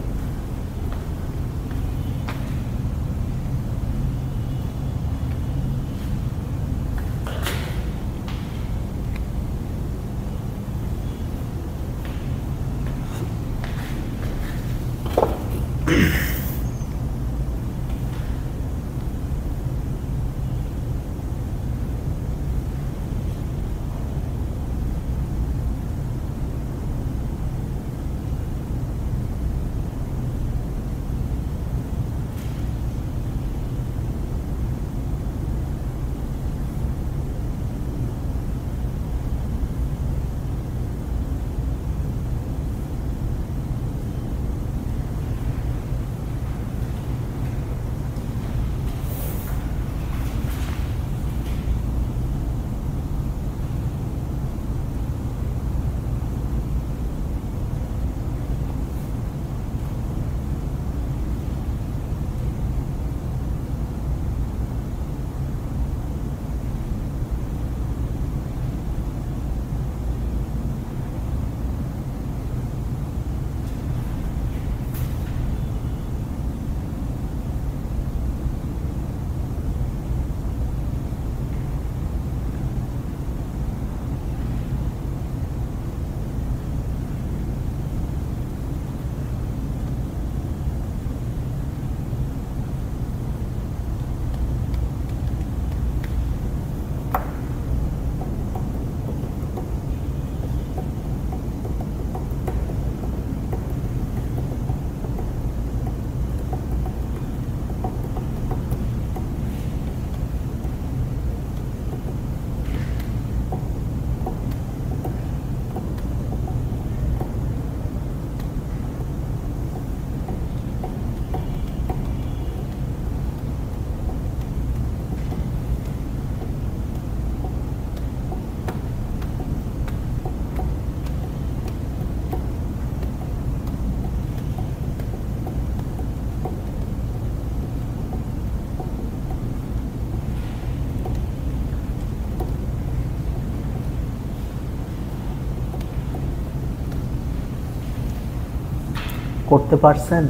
করতে পারছেন?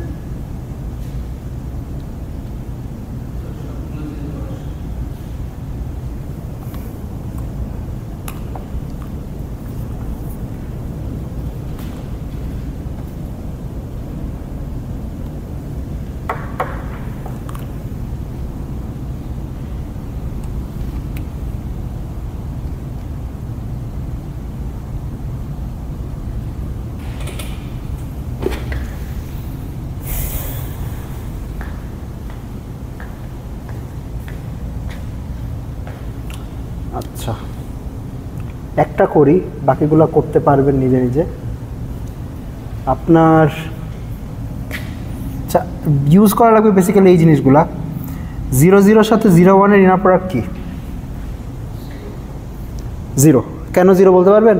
আচ্ছা, একটা করি, বাকিগুলো করতে পারবেন নিজে নিজে। আপনার ইউজ করা লাগবে বেসিক্যালি এই জিনিসগুলা। 0 সাথে 0 1-এর ইনার প্রোডাক্ট কি? 0। কেন 0 বলতে পারবেন?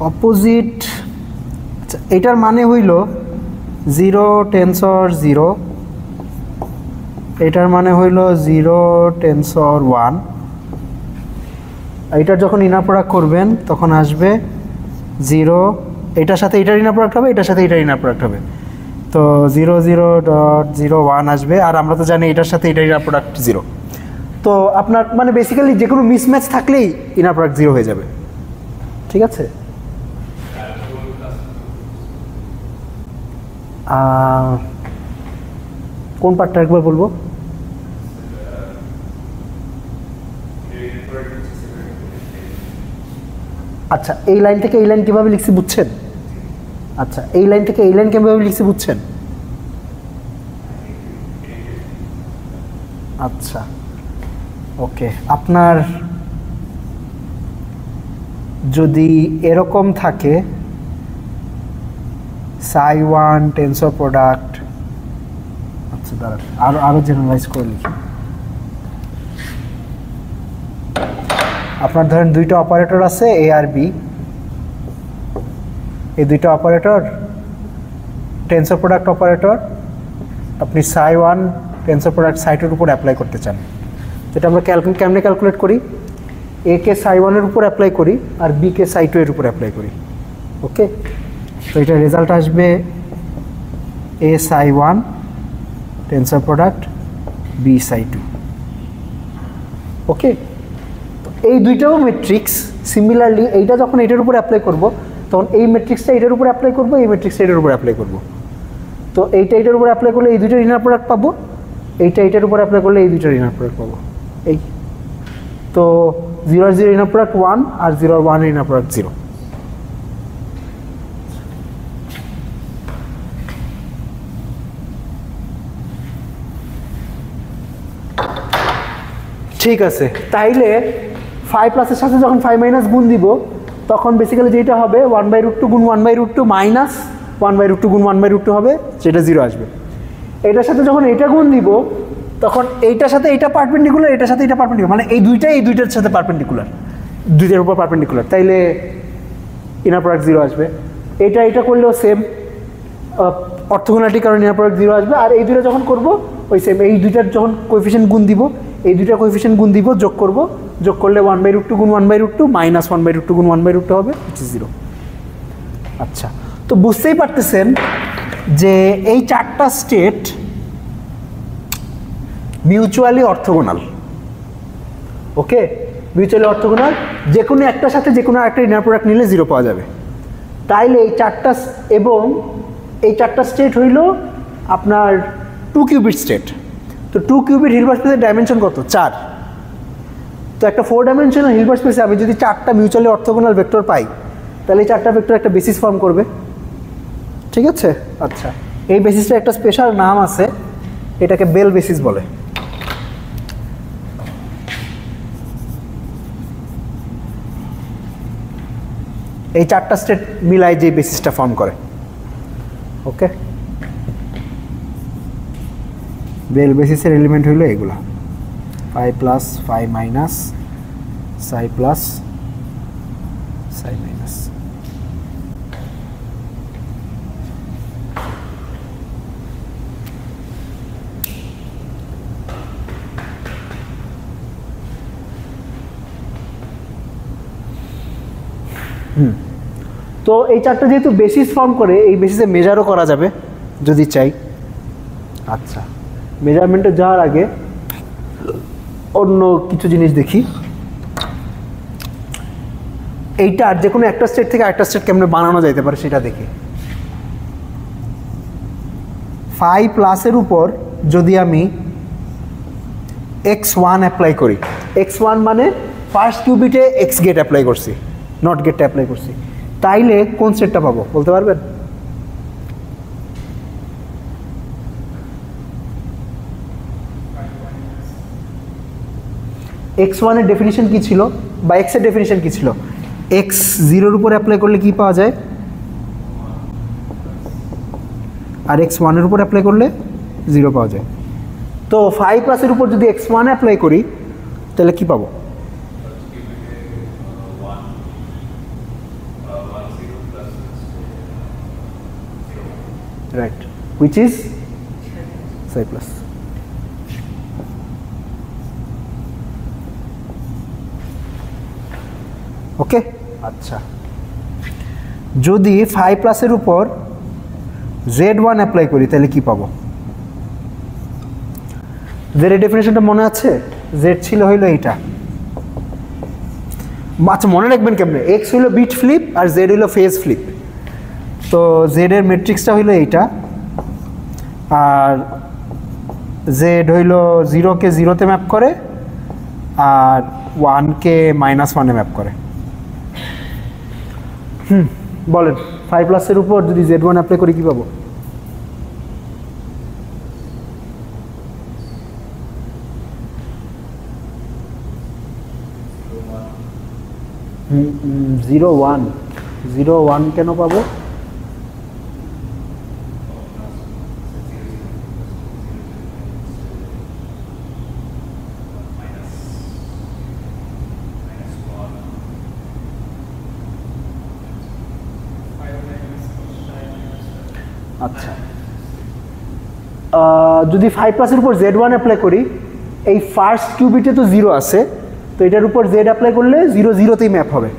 অপোজিট। আচ্ছা, এটার মানে হইল 0 টেন্সর 0, এটার মানে হইল 0 টেন্সর 1। এটার যখন ইনার প্রোডাক্ট করবেন তখন আসবে 0, এটার সাথে এটার ইনার প্রোডাক্ট হবে, এটার সাথে এটার ইনার প্রোডাক্ট হবে, তো 0 0.01 আসবে। আর আমরা তো জানি এটার সাথে এটার ইনার প্রোডাক্ট 0। তো আপনার মানে বেসিক্যালি যে কোনো মিসম্যাচ থাকলেই ইনার প্রোডাক্ট 0 হয়ে যাবে। ঠিক আছে, কোন পার্টটা একবার বলবো? আচ্ছা, এই লাইন থেকে এই লাইন কিভাবে লিখছি বুঝছেন? আচ্ছা, এই লাইন থেকে এই লাইন কিভাবে লিখছি বুঝছেন? আচ্ছা ওকে, আপনার যদি এরকম থাকে psi1 টেনসর প্রোডাক্ট, আচ্ছা দাঁড়ান আরো জেনারেলাইজ করে লিখি। আপনার ধরেন দুইটা অপারেটর আছে এ আর বি, এই দুইটা অপারেটর টেনসর প্রোডাক্ট অপারেটর, আপনি psi1 টেনসর প্রোডাক্ট সাইটের উপর অ্যাপ্লাই করতে চান, যেটা আমরা কেমনে ক্যালকুলেট করি, এ কে psi1 এর উপর অ্যাপ্লাই করি আর বি কে psi2 এর উপর অ্যাপ্লাই করি। ওকে, তো এটা রেজাল্ট আসবে A psi1 tensor product B psi2। ওকে, তো এই দুইটাও ম্যাট্রিক্স সিমিলারলি এইটা যখন এটার উপর অ্যাপ্লাই করব তখন এই ম্যাট্রিক্সটা এটার উপর অ্যাপ্লাই করব, এই ম্যাট্রিক্সটা এটার উপর অ্যাপ্লাই করব। তো এইটা এটার উপর অ্যাপ্লাই করলে এই দুইটার ইনার প্রোডাক্ট পাবো, এইটা এটার উপর অ্যাপ্লাই করলে এই দুইটার ইনার প্রোডাক্ট পাবো। এই তো 0 আর 0 ইনার প্রোডাক্ট 1 আর 0 আর 1 ইনার প্রোডাক্ট 0। ঠিক আছে, তাইলে 5 প্লাসের সাথে যখন 5 মাইনাস গুণ দিব তখন বেসিক্যালি যেটা হবে 1/√2 গুণ 1/√2 মাইনাস 1/√2 গুণ 1/√2 হবে, যেটা 0 আসবে। এটার সাথে যখন এটা গুণ দিব তখন এইটার সাথে এইটা পারপেন্ডিকুলার, এটার সাথে এটা পারপেন্ডিকুলার, মানে এই দুইটার সাথে পারপেন্ডিকুলার, দুইটার উপর পারপেন্ডিকুলার, তাইলে ইনার প্রোডাক্ট 0 আসবে। এটা করলেও সেম অর্থোগোনালিটির কারণে ইনার প্রোডাক্ট 0 আসবে। আর এই দুইটা যখন করব ওই সেম, এই দুইটার যখন কোএফিশিয়েন্ট গুণ দিব, এই দুইটা কোএফিশিয়েন্ট গুণ দিব, যোগ করব, যোগ করলে 1/√2 গুণ 1/√2 মাইনাস 1/√2 গুণ 1/√2 হবে, which is 0। আচ্ছা, তো বুঝতেই পারতেছেন যে এই চারটা স্টেট মিউচুয়ালি অর্থোগোনাল। ওকে, মিউচুয়ালি অর্থোগোনাল, যে কোনো একটার সাথে যে কোনো একটা ইনার প্রোডাক্ট নিলে 0 পাওয়া যাবে। তাইলে এই চারটা এবং এই চারটা স্টেট হইল আপনার 2 কিউবিট স্টেট। তো 2 কিউবিট হিলবার্ট স্পেসের ডাইমেনশন কত? 4। তো একটা 4 ডাইমেনশনাল হিলবার্ট স্পেসে আমি যদি 4টা মিউচুয়ালি অর্থোগোনাল ভেক্টর পাই তাহলে এই 4টা ভেক্টর একটা বেসিস ফর্ম করবে। ঠিক আছে, আচ্ছা, এই বেসিসটা একটা স্পেশাল নাম আছে, এটাকে বেল বেসিস বলে। এই 4টা স্টেট মিলাই যে বেসিসটা ফর্ম করে। ওকে, বেল বেসিসের এলিমেন্ট হইলো এগুলা 5 plus 5 minus psi plus psi minus. তো এই চারটা যেহেতু বেসিস ফর্ম করে, এই বেসিসে মেজারও করা যাবে যদি চাই। আচ্ছা, মেজারমেন্টে যাওয়ার আগে অন্য কিছু জিনিস দেখি। এইটা আর যে কোনো একটা স্টেট থেকে আরেকটা স্টেট কেমনে বানানো যাইতে পারে সেটা দেখি। 5 প্লাসের উপর যদি আমি x1 অ্যাপ্লাই করি, x1 মানে ফার্স্ট কিউবিটে x গেট অ্যাপ্লাই করছি, নট গেটটা অ্যাপ্লাই করছি, তাইলে কোন স্টেটটা পাবো বলতে পারবেন? x1 এর ডেফিনিশন কি ছিল বা x এর ডেফিনিশন কি ছিল? x 0 এর উপর অ্যাপ্লাই করলে কি পাওয়া যায়, আর x 1 এর উপর অ্যাপ্লাই করলে 0 পাওয়া যায়। তো 5 প্লাসের উপর যদি x1 অ্যাপ্লাই করি তাহলে কি পাবো? Right, which is psi plus। ওকে, আচ্ছা, যদি 5 প্লাসের উপর z1 অ্যাপ্লাই করি তাহলে কি পাবো? z এর ডেফিনিশনটা মনে আছে? জেড ছিল হইলো এইটা। আচ্ছা মনে রাখবেন কেমনে, এক্স হইলো বিট ফ্লিপ আর জেড হইলো ফেজ ফ্লিপ। তো জেড এর ম্যাট্রিক্সটা হইলো এইটা, আর জেড হইলো 0-কে 0-তে ম্যাপ করে আর 1-কে -1-এ ম্যাপ করে। বলেন 5+ এর উপর যদি Z1 অ্যাপ্লাই করি কি পাবো? জিরো ওয়ান কেন পাবো? আচ্ছা যদি 5+ এর উপর Z1 অ্যাপ্লাই করি, এই ফার্স্ট কিউবিটে তো 0 আছে, তো এটার উপর Z অ্যাপ্লাই করলে 0-0তেই ম্যাপ হবে,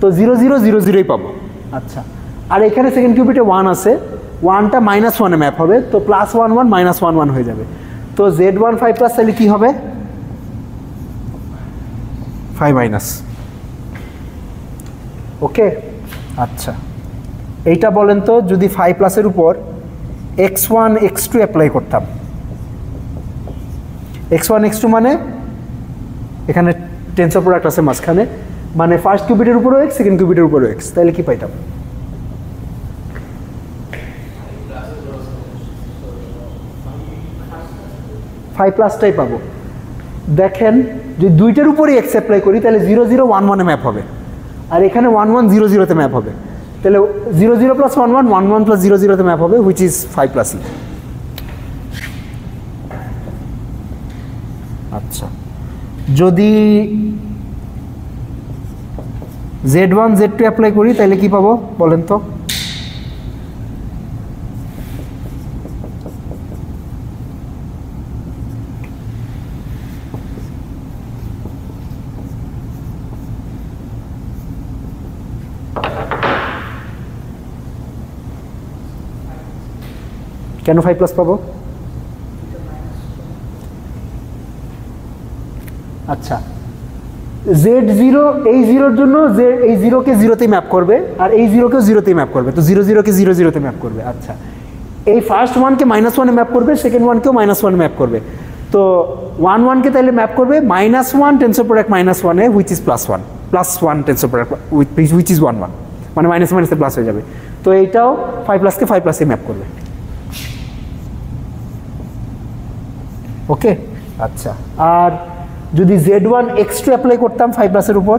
তো 0-0-0-0ই পাবো। আচ্ছা আর এখানে সেকেন্ড কিউবিটে 1 আছে, 1টা -1-এ ম্যাপ হবে, তো +1-1 -1-1 হয়ে যাবে। তো Z1 5+ তাহলে কি হবে? 5-। ওকে আচ্ছা এইটা বলেন তো, যদি 5+ এর উপর x1 x2 অ্যাপ্লাই করতাম, x1 x2 মানে এখানে টেন্সর প্রোডাক্ট আছে মাঝখানে, মানে ফার্স্ট কিউবিটের উপরও x, সেকেন্ড কিউবিটের উপরও x, তাহলে কি পাইতাম? 5+টাই পাবো। দেখেন যদি দুইটার উপরই x অ্যাপ্লাই করি তাহলে 0-0-1-1-এ ম্যাপ হবে, আর এখানে 1-1-0-0-তে ম্যাপ হবে, তাহলে 0-0 + 1-1 1-1 + 0-0-তে ম্যাপ হবে, হুইচ ইজ 5+E। আচ্ছা যদি Z1 Z2 অ্যাপ্লাই করি তাহলে কি পাবো বলেন তো? কেন 5+ পাবো? আচ্ছা Z0 এই 0-র জন্য এই 0-কে 0-তেই ম্যাপ করবে, আর এই 0-কেও 0-তেই ম্যাপ করবে, তো 0-0-কে 0-0-তে ম্যাপ করবে। আচ্ছা এই ফার্স্ট 1-কে -1-এ ম্যাপ করবে, সেকেন্ড 1-কেও -1 ম্যাপ করবে, তো 1-1-কে তাহলে ম্যাপ করবে -1 টেন্সর প্রোডাক্ট -1-এ, which is +1 tensor product which is 1-1, মানে মাইনাসে প্লাস হয়ে যাবে, তো এইটাও 5+কে 5+এ ম্যাপ করবে। ওকে আচ্ছা আর যদি Z1 x2 অ্যাপ্লাই করতাম 5+ এর উপর,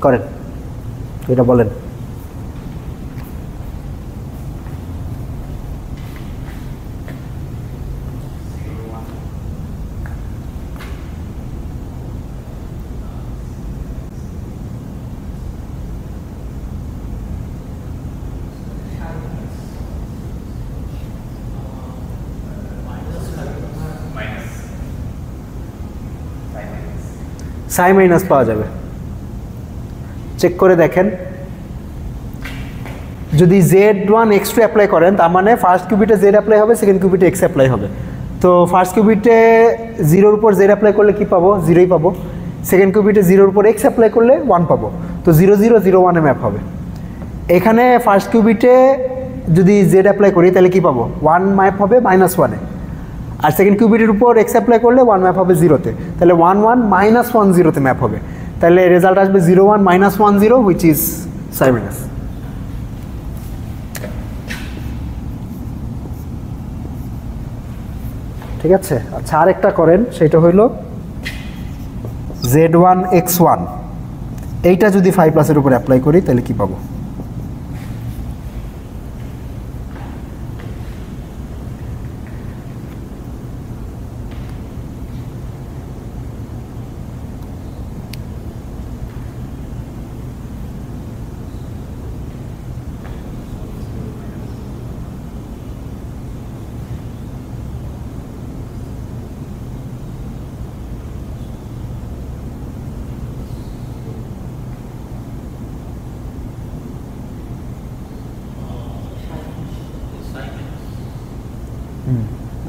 করেন এটা বলেন। সাই মাইনাস পাওয়া যাবে, চেক করে দেখেন। যদি Z1 x2 অ্যাপ্লাই করেন তার মানে ফার্স্ট কিউবিটে Z অ্যাপ্লাই হবে, সেকেন্ড কিউবিটে x অ্যাপ্লাই হবে, তো ফার্স্ট কিউবিটে 0-র উপর Z অ্যাপ্লাই করলে কি পাবো? 0-ই পাবো। সেকেন্ড কিউবিটে 0-র উপর x অ্যাপ্লাই করলে 1 পাবো, তো 0-0-0-1-এ ম্যাপ হবে। এখানে ফার্স্ট কিউবিটে যদি Z অ্যাপ্লাই করি তাহলে কি পাবো? 1 ম্যাপ হবে -1-এ, আর সেকেন্ড কিউবিটের উপর x অ্যাপ্লাই করলে 1 ম্যাপ হবে 0-তে, তাহলে 1-1 -1-0-তে ম্যাপ হবে, তাহলে রেজাল্ট আসবে 0-1 -1-0, হুইচ ইজ সাই মাইনাস। ঠিক আছে আচ্ছা আরেকটা করেন, সেটা হইল Z1 x1, এইটা যদি 5+ এর উপর অ্যাপ্লাই করি তাহলে কি পাবো?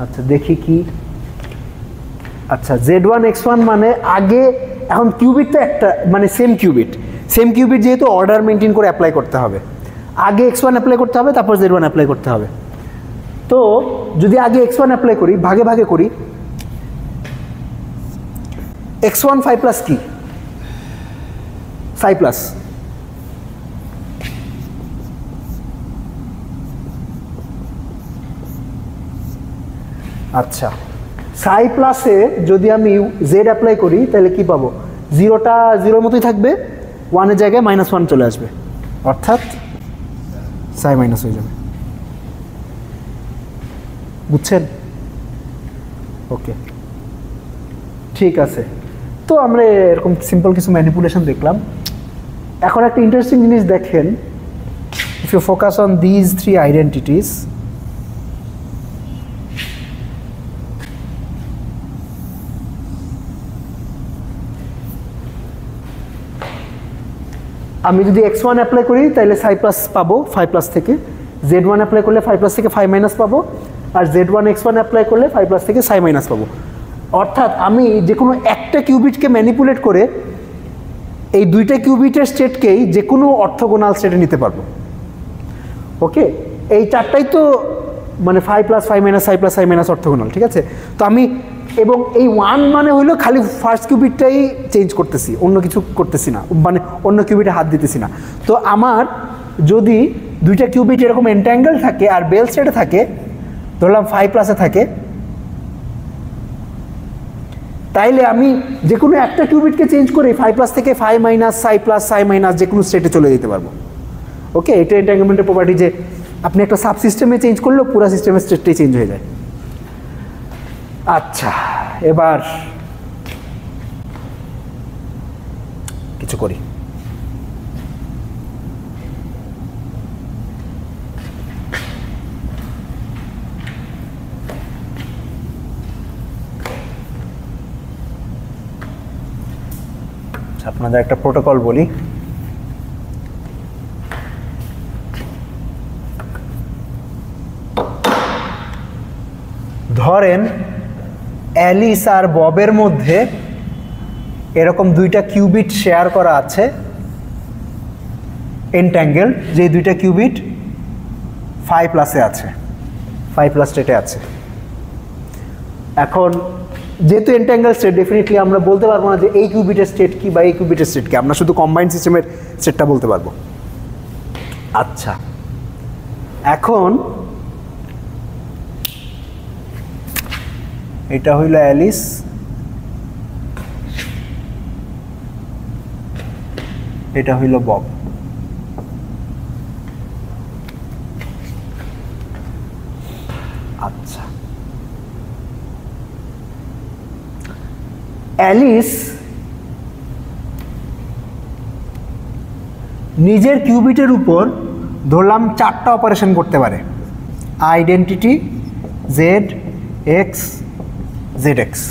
আচ্ছা দেখি কি, আচ্ছা z1 x1 মানে আগে, এখন কিউবিট তো একটা মানে সেম কিউবিট যেহেতু অর্ডার মেনটেন করে অ্যাপ্লাই করতে হবে, আগে x1 অ্যাপ্লাই করতে হবে তারপর z1 অ্যাপ্লাই করতে হবে। তো যদি আগে x1 অ্যাপ্লাই করি, ভাগে ভাগে করি, x1 5 প্লাস কি, সাই প্লাস, আচ্ছা সাই প্লাসে যদি আমি জেড অ্যাপ্লাই করি তাহলে কি পাবো, জিরোটা জিরোর মতোই থাকবে, ওয়ানের জায়গায় -1 চলে আসবে, অর্থাৎ সাই মাইনাস হয়ে যাবে। বুঝছেন? ওকে ঠিক আছে। তো আমরা এরকম সিম্পল কিছু ম্যানিপুলেশন দেখলাম। এখন একটা ইন্টারেস্টিং জিনিস দেখেন, if you focus on these 3 identities, আমি যদি x1 অ্যাপ্লাই করি তাহলে সাই প্লাস পাবো 5 প্লাস থেকে, z1 অ্যাপ্লাই করলে 5 প্লাস থেকে 5 মাইনাস পাবো, আর z1 x1 অ্যাপ্লাই করলে 5 প্লাস থেকে সাই মাইনাস পাবো। অর্থাৎ আমি যে কোনো একটা কিউবিটকে ম্যানিপুলেট করে এই দুইটা কিউবিটের স্টেটকেই যে কোনো অর্থোগোনাল স্টেটে নিতে পারবো। ওকে, এই চারটাই তো মানে 5 প্লাস 5 মাইনাস সাই প্লাস সাই মাইনাস অর্থোগোনাল, ঠিক আছে? তো আমি, এবং এই 1 মানে হইলো খালি ফার্স্ট কিউবিটটাই চেঞ্জ করতেছি, অন্য কিছু করতেছি না, মানে অন্য কিউবিটে হাত দিতেছি না। তো আমার যদি দুইটা কিউবিট এরকম এন্ট্যাঙ্গেল থাকে আর বেল স্টেটে থাকে, ধরলাম 5 প্লাসে থাকে, তাইলে আমি যে কোনো একটা কিউবিটকে চেঞ্জ করে 5 প্লাস থেকে 5 মাইনাস সাই প্লাস সাই মাইনাস যে কোনো স্টেটে চলে যেতে পারবো। ওকে, এটা এন্ট্যাঙ্গলমেন্টের প্রপার্টি যে আপনি একটা সাব সিস্টেমে চেঞ্জ করলেও পুরো সিস্টেমের স্টেটটাই চেঞ্জ হয়ে যায়। আচ্ছা, এবার কিছু করি। আপনাদের একটা প্রোটোকল বলি, ধরেন অ্যালিস আর ববের মধ্যে এরকম দুইটা কিউবিট শেয়ার করা আছে এন্ট্যাঙ্গেল, যে দুইটা কিউবিট 5 প্লাসে আছে, 5 প্লাস স্টেটে আছে। এখন যেহেতু এন্ট্যাঙ্গেল স্টেট, ডেফিনেটলি আমরা বলতে পারবো না যে এই কিউবিটের স্টেট কি বা এই কিউবিটের স্টেট কি, আমরা শুধু কম্বাইন্ড সিস্টেমের স্টেটটা বলতে পারবো। আচ্ছা, এখন এটা হইল অ্যালিস, এটা হইল বব। আচ্ছা, অ্যালিস নিজের কিউবিটের উপর ধরলাম 4টা অপারেশন করতে পারে, identity Z x Z x,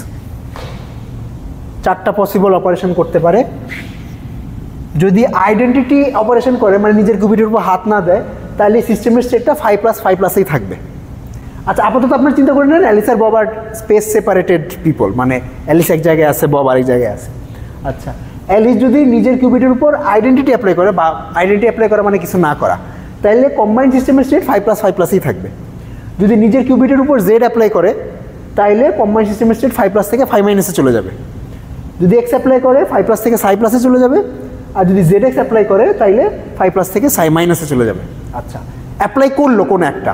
4টা পসিবল অপারেশন করতে পারে। যদি আইডেন্টিটি অপারেশন করে মানে নিজের কিউবিটের উপর হাত না দেয়, তাহলে সিস্টেমের স্টেটটা 5 প্লাস 5 প্লাসেই থাকবে। আচ্ছা, আপাতত আপনার চিন্তা করে নেন অ্যালিস আর বব আর স্পেস সেপারেটেড পিপল, মানে অ্যালিস এক জায়গায় আছে, বব আরেক জায়গায় আছে। আচ্ছা, অ্যালিস যদি নিজের কিউবিটের উপর আইডেন্টিটি অ্যাপ্লাই করে, বা আইডেন্টিটি অ্যাপ্লাই করা মানে কিছু না করা, তাহলে কম্বাইন্ড সিস্টেমের স্টেট 5 প্লাস 5 প্লাসই থাকবে। যদি নিজের কিউবিটের উপর জেড অ্যাপ্লাই করে, তাইলে কম্বাইন্ড সিস্টেমের স্টেট 5 প্লাস থেকে 5 মাইনাসে চলে যাবে। যদি এক্স অ্যাপ্লাই করে 5 প্লাস থেকে সাই প্লাসে চলে যাবে, আর যদি জেড এক্স অ্যাপ্লাই করে তাইলে 5 প্লাস থেকে সাই মাইনাসে চলে যাবে। আচ্ছা, অ্যাপ্লাই করলো কোনো একটা,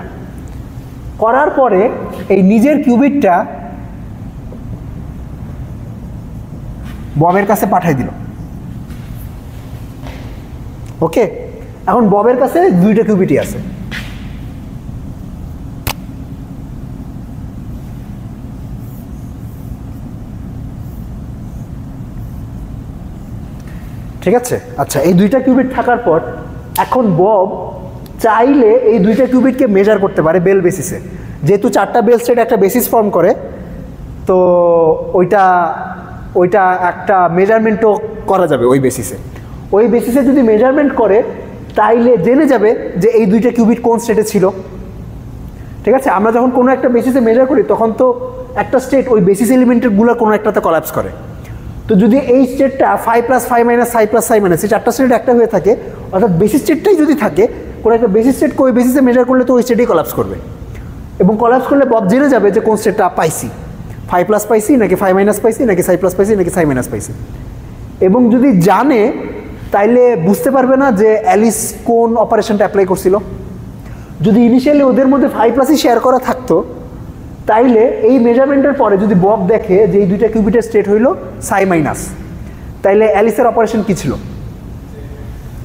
করার পরে এই নিজের কিউবিটটা ববের কাছে পাঠিয়ে দিল। ওকে, এখন ববের কাছে দুইটা কিউবিটই আছে। ঠিক আছে? আচ্ছা, এই দুইটা কিউবিট থাকার পর এখন বব চাইলে এই দুইটা কিউবিটকে মেজার করতে পারে বেল বেসিসে। যেহেতু 4টা বেল স্টেট একটা বেসিস ফর্ম করে, তো ওইটা একটা মেজারমেন্টও করা যাবে ওই বেসিসে। ওই বেসিসে যদি মেজারমেন্ট করে তাইলে জেনে যাবে যে এই দুইটা কিউবিট কোন স্টেটে ছিল। ঠিক আছে, আমরা যখন কোনো একটা বেসিসে মেজার করি তখন তো একটা স্টেট ওই বেসিস এলিমেন্টেরগুলো কোনো একটাতে কলাপস করে। তো যদি এই স্টেটটা 5 + 5 - 5 + 5 এই চারটা স্টেট একটা হয়ে থাকে, অর্থাৎ বেসিস স্টেটটাই যদি থাকে, কোনো একটা বেসিস স্টেট ওই বেসিসে মেজার করলে তো ওই স্টেটেই কলাপস করবে, এবং কলাপস করলে বব জেনে যাবে যে কোন স্টেটটা পাইছি, 5+ পাইছি নাকি 5 - পাইছি নাকি 5+ পাইছি নাকি 5 - পাইছি। এবং যদি জানে তাইলে বুঝতে পারবে না যে অ্যালিস কোন অপারেশনটা অ্যাপ্লাই করছিল। যদি ইনিশিয়ালি ওদের মধ্যে 5+ শেয়ার করা থাকতো, তাইলে এই মেজারমেন্টের পরে যদি বব দেখে যে এই দুইটা কিউবিটের স্টেট হইল সাই-, তাইলে অ্যালিসের অপারেশন কি ছিল?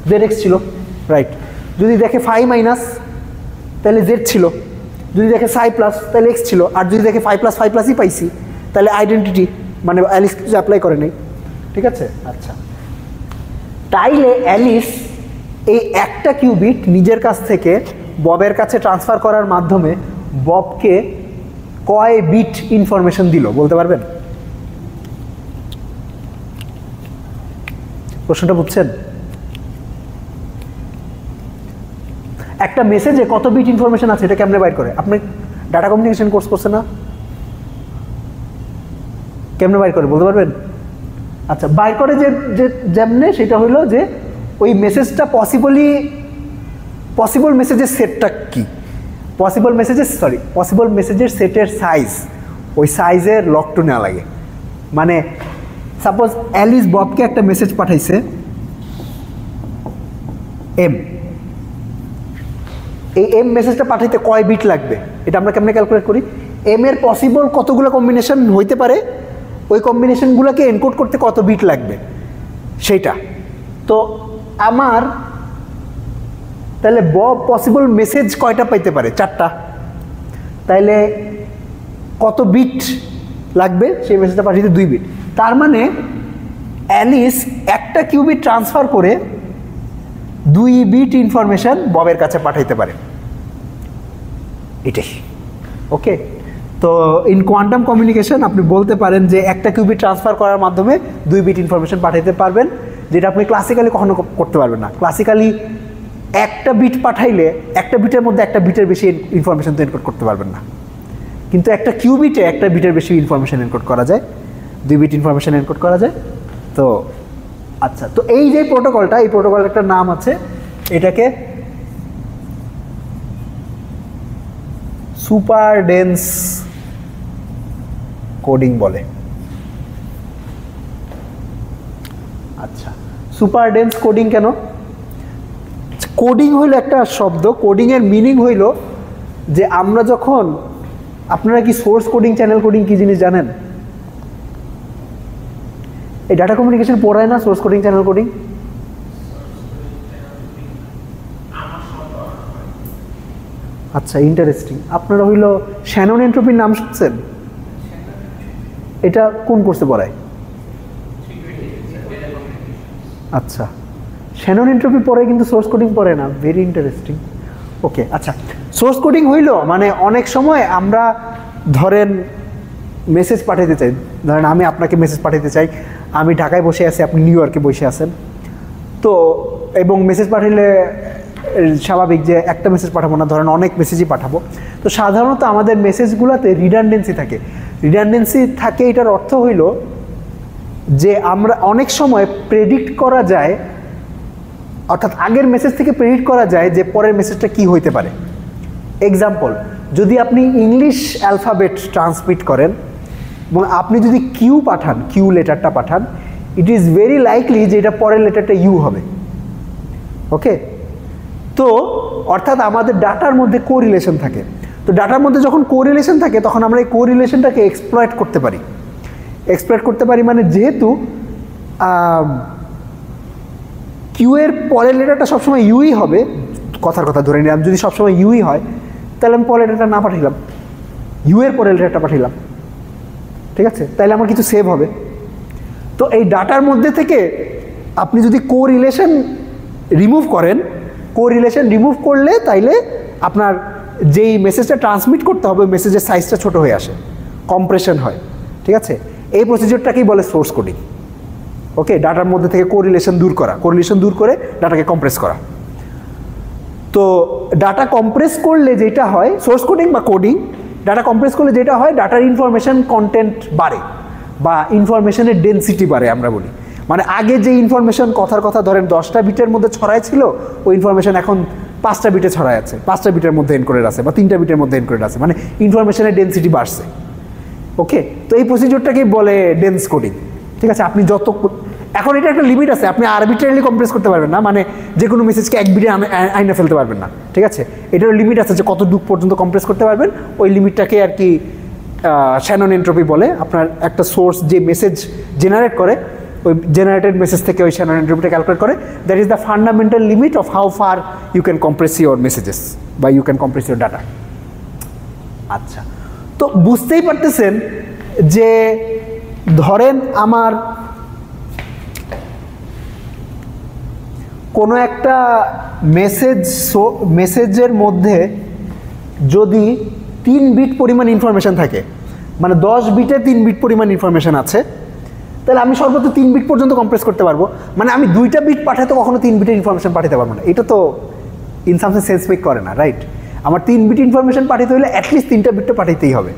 ZX ছিল, রাইট। যদি দেখে 5-, তাহলে Z ছিল। যদি দেখে সাই+, তাহলে X ছিল। আর যদি দেখে 5+, 5+ই পাইছি, তাহলে আইডেন্টিটি, মানে অ্যালিস কিছু অ্যাপ্লাই করে নাই। ঠিক আছে, আচ্ছা। তাইলে অ্যালিস এই একটা কিউবিট নিজের কাছ থেকে ববের কাছে ট্রান্সফার করার মাধ্যমে ববকে কয় বিট ইনফরমেশন দিল বলতে পারবেন? প্রশ্নটা বুঝছেন? একটা মেসেজে কত বিট ইনফরমেশন আছে এটা কেমনে বাইর করে? আপনি ডাটা কমিউনিকেশন কোর্স করছেন না? কেমনে বাইর করে বলতে পারবেন? আচ্ছা, বাইর করে যে যেমনে, সেটা হইলো যে ওই মেসেজটা পসিবল মেসেজের সেটটা কি, পসিবল মেসেজের সেটের সাইজ, ওই সাইজের লকটু নেওয়া লাগে। মানে সাপোজ অ্যালিস ববকে একটা মেসেজ পাঠাইছে M, এই M মেসেজটা পাঠাইতে কয় বিট লাগবে এটা আমরা কেমনে ক্যালকুলেট করি? M এর পসিবল কতগুলো কম্বিনেশন হইতে পারে, ওই কম্বিনেশনগুলোকে এনকোড করতে কত বিট লাগবে সেইটা। তো আমার তাহলে বব পসিবল মেসেজ কয়টা পাইতে পারে? 4টা। তাইলে কত বিট লাগবে সেই মেসেজটা পাঠাইতে? 2 বিট। তার মানে অ্যালিস একটা কিউবিট ট্রান্সফার করে 2 বিট ইনফরমেশন ববের কাছে পাঠাইতে পারে, এটাই। ওকে, তো ইন কোয়ান্টাম কমিউনিকেশন আপনি বলতে পারেন যে একটা কিউবিট ট্রান্সফার করার মাধ্যমে 2 বিট ইনফরমেশন পাঠাইতে পারবেন, যেটা আপনি ক্লাসিক্যালি কখনো করতে পারবেন না। ক্লাসিক্যালি একটা বিট পাঠাইলে একটা বিটের মধ্যে একটা বিটের বেশি ইনফরমেশন তো এনকোড করতে পারবেন না, কিন্তু একটা কিউবিটে একটা বিটের বেশি ইনফরমেশন এনকোড করা যায়, 2 বিট ইনফরমেশন এনকোড করা যায়। তো আচ্ছা, তো এই যে প্রোটোকলটা, এই প্রোটোকলের একটা নাম আছে, এটাকে সুপার ডেন্স কোডিং বলে। আচ্ছা, সুপার ডেন্স কোডিং কেন? কোডিং হইল একটা শব্দ, কোডিং এর মিনিং হইল যে আমরা যখন, আপনারা কি সোর্স কোডিং, চ্যানেল কোডিং কি জিনিস জানেন? এই ডাটা কমিউনিকেশন পড়ায় না সোর্স কোডিং, চ্যানেল কোডিং? আচ্ছা, ইন্টারেস্টিং। আপনারা হইল শ্যানন এন্ট্রপির নাম শুনছেন? এটা কোন কোর্সে পড়ায়? আচ্ছা, শ্যানন এন্ট্রপি পড়ে কিন্তু সোর্স কোডিং পড়ে না। Very interesting. ওকে, আচ্ছা, সোর্স কোডিং হইল মানে অনেক সময় আমরা ধরেন মেসেজ পাঠাতে চাই, ধরেন আমি আপনাকে মেসেজ পাঠাতে চাই, আমি ঢাকায় বসে আছি, আপনি নিউ ইয়র্কে বসে আছেন, তো এবং মেসেজ পাঠালে স্বাভাবিক যে একটা মেসেজ পাঠাবো না, ধরেন অনেক মেসেজই পাঠাবো। তো সাধারণত আমাদের মেসেজগুলোতে রিডান্ডেন্সি থাকে। রিডান্ডেন্সি থাকে, এটার অর্থ হইল যে আমরা অনেক সময় প্রেডিক্ট করা যায়, অর্থাৎ আগের মেসেজ থেকে প্রেডিক্ট করা যায় যে পরের মেসেজটা কি হইতে পারে। এক্সাম্পল, যদি আপনি ইংলিশ অ্যালফাবেট ট্রান্সমিট করেন এবং আপনি যদি কিউ পাঠান, কিউ লেটারটা পাঠান, ইট ইজ ভেরি লাইকলি যে এটা পরের লেটারটা ইউ হবে। ওকে, তো অর্থাৎ আমাদের ডাটার মধ্যে কোরিলেশন থাকে। তো ডাটার মধ্যে যখন কোরিলেশন থাকে তখন আমরা এই কোরিলেশনটাকে এক্সপ্লয়েট করতে পারি। এক্সপ্লয়েট করতে পারি মানে যেহেতু কিউ এর পরের লেটারটা সবসময় ইউই হবে, কথার কথা ধরে নিলাম, যদি সবসময় ইউই হয় তাহলে আমি পরের লেটারটা না পাঠাইলাম, ইউ এর পরের লেটারটা পাঠাইলাম, ঠিক আছে? তাহলে আমার কিছু সেভ হবে। তো এই ডাটার মধ্যে থেকে আপনি যদি কোরিলেশন রিমুভ করেন, কোরিলেশন রিমুভ করলে তাইলে আপনার যেই মেসেজটা ট্রান্সমিট করতে হবে মেসেজের সাইজটা ছোট হয়ে আসে, কম্প্রেশন হয়, ঠিক আছে? এই প্রসিজারটাকেই বলে সোর্স কোডিং। ওকে, ডাটার মধ্যে থেকে কোরিলেশন দূর করা, কোরিলেশন দূর করে ডাটাকে কম্প্রেস করা। তো ডাটা কম্প্রেস করলে যেটা হয়, সোর্স কোডিং বা কোডিং, ডাটা কম্প্রেস করলে যেটা হয় ডাটার ইনফরমেশন কন্টেন্ট বাড়ে বা ইনফরমেশনের ডেন্সিটি বাড়ে আমরা বলি। মানে আগে যে ইনফরমেশন কথার কথা ধরেন 10টা বিটের মধ্যে ছড়ায় ছিল, ওই ইনফরমেশন এখন 5টা বিটে ছড়ায় আছে, 5টা বিটের মধ্যে এনকোডেড আছে বা 3টা বিটের মধ্যে এনকোডেড আছে, মানে ইনফরমেশনের ডেন্সিটি বাড়ছে। ওকে, তো এই প্রসিডিউরটাকেই বলে ডেন্স কোডিং। ঠিক আছে, আপনি যত, এখন এটা একটা লিমিট আছে, আপনি আরবিট্রারিলি কম্প্রেস করতে পারবেন না, মানে যে কোনো মেসেজকে 1 বিটে আইনা ফেলতে পারবেন না। ঠিক আছে, এটারও লিমিট আছে যে কত দূর পর্যন্ত কম্প্রেস করতে পারবেন, ওই লিমিটটাকে আর কি শ্যানন এন্ট্রপি বলে। আপনার একটা সোর্স যে মেসেজ জেনারেট করে, ওই জেনারেটেড মেসেজ থেকে ওই শ্যানন এন্ট্রপিটা ক্যালকুলেট করে, that is the fundamental limit of how far you can compress your messages বা you can compress your data. আচ্ছা, তো বুঝতেই পারতেছেন যে ধরেন আমার কোনো একটা মেসেজের মধ্যে যদি 3 বিট পরিমাণ ইনফরমেশন থাকে, মানে 10 বিটে 3 বিট পরিমাণ ইনফরমেশন আছে, তাহলে আমি সর্বোচ্চ 3 বিট পর্যন্ত কম্প্রেস করতে পারবো। মানে আমি 2টা বিট পাঠাতে কখনো 3 বিটের ইনফরমেশন পাঠাতে পারবো না, এটা তো ইন সাম সেন্স মেক করে না, রাইট? আমার 3 বিট ইনফরমেশন পাঠাতে হলে অ্যাটলিস্ট 3টা বিটটা পাঠাতেই হবে।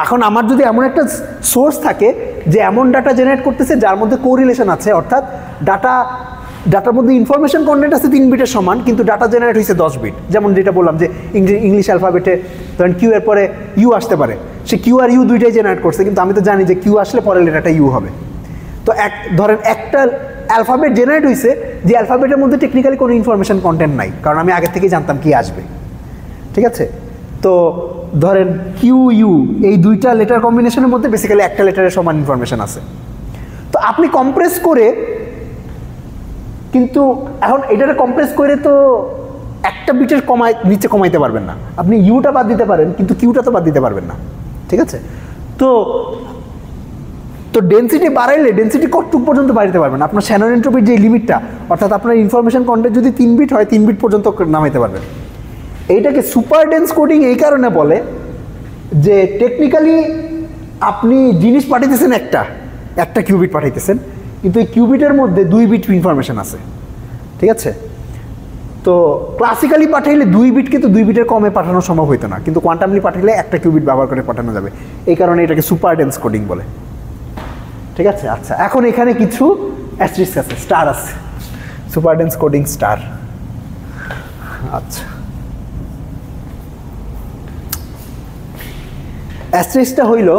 এখন আমার যদি এমন একটা সোর্স থাকে যে এমন ডাটা জেনারেট করতেছে যার মধ্যে কোরিলেশন আছে, অর্থাৎ ডাটার মধ্যে ইনফরমেশন কন্টেন্ট আছে 3 বিটের সমান, কিন্তু ডাটা জেনারেট হয়েছে 10 বিট, যেমন যেটা বললাম যে ইংলিশ অ্যালফাবেটে ধরেন কিউ এর পরে ইউ আসতে পারে, সে কিউ আর ইউ দুইটাই জেনারেট করছে, কিন্তু আমি তো জানি যে কিউ আসলে পরের লেটারটা ইউ হবে। তো ধরেন একটা অ্যালফাবেট জেনারেট হয়েছে যে অ্যালফাবেটের মধ্যে টেকনিক্যালি কোনো ইনফরমেশন কন্টেন্ট নাই, কারণ আমি আগে থেকেই জানতাম কি আসবে। ঠিক আছে, তো ধরেন কিউ ইউ এই 2টা লেটার কম্বিনেশনের মধ্যে বেসিক্যালি একটা লেটারের সমান ইনফরমেশন আছে। তো আপনি কম্প্রেস করে, কিন্তু এখন এটাকে কম্প্রেস করে তো একটা বিটের নিচে কমাইতে পারবেন না, আপনি ইউটা বাদ দিতে পারেন কিন্তু কিউটা তো বাদ দিতে পারবেন না। ঠিক আছে, তো ডেন্সিটি বাড়াইলে ডেন্সিটি কতটুকু পর্যন্ত বাড়াতে পারবেন, আপনার শ্যানন এন্ট্রপির যে লিমিটটা, অর্থাৎ আপনার ইনফরমেশন কন্টেন্ট যদি 3 বিট হয় 3 বিট পর্যন্ত নামাইতে পারবেন। এইটাকে সুপার ডেন্স কোডিং এই কারণে বলে যে টেকনিক্যালি আপনি জিনিস পাঠাইতেছেন একটা কিউবিট পাঠাইতেছেন, কিন্তু এই কিউবিটের মধ্যে 2 বিট ইনফরমেশন আছে। ঠিক আছে, তো ক্লাসিক্যালি পাঠাইলে 2 বিট কিন্তু 2 বিটের কমে পাঠানো সম্ভব হইতো না, কিন্তু কোয়ান্টামলি পাঠাইলে একটা কিউবিট ব্যবহার করে পাঠানো যাবে, এই কারণে এটাকে সুপার ডেন্স কোডিং বলে। ঠিক আছে, আচ্ছা এখন এখানে কিছু অ্যাস্টেরিস্ক আছে, স্টার আছে, সুপার ডেন্স কোডিং স্টার। আচ্ছা, অ্যাস্টেরিস্কটা হইল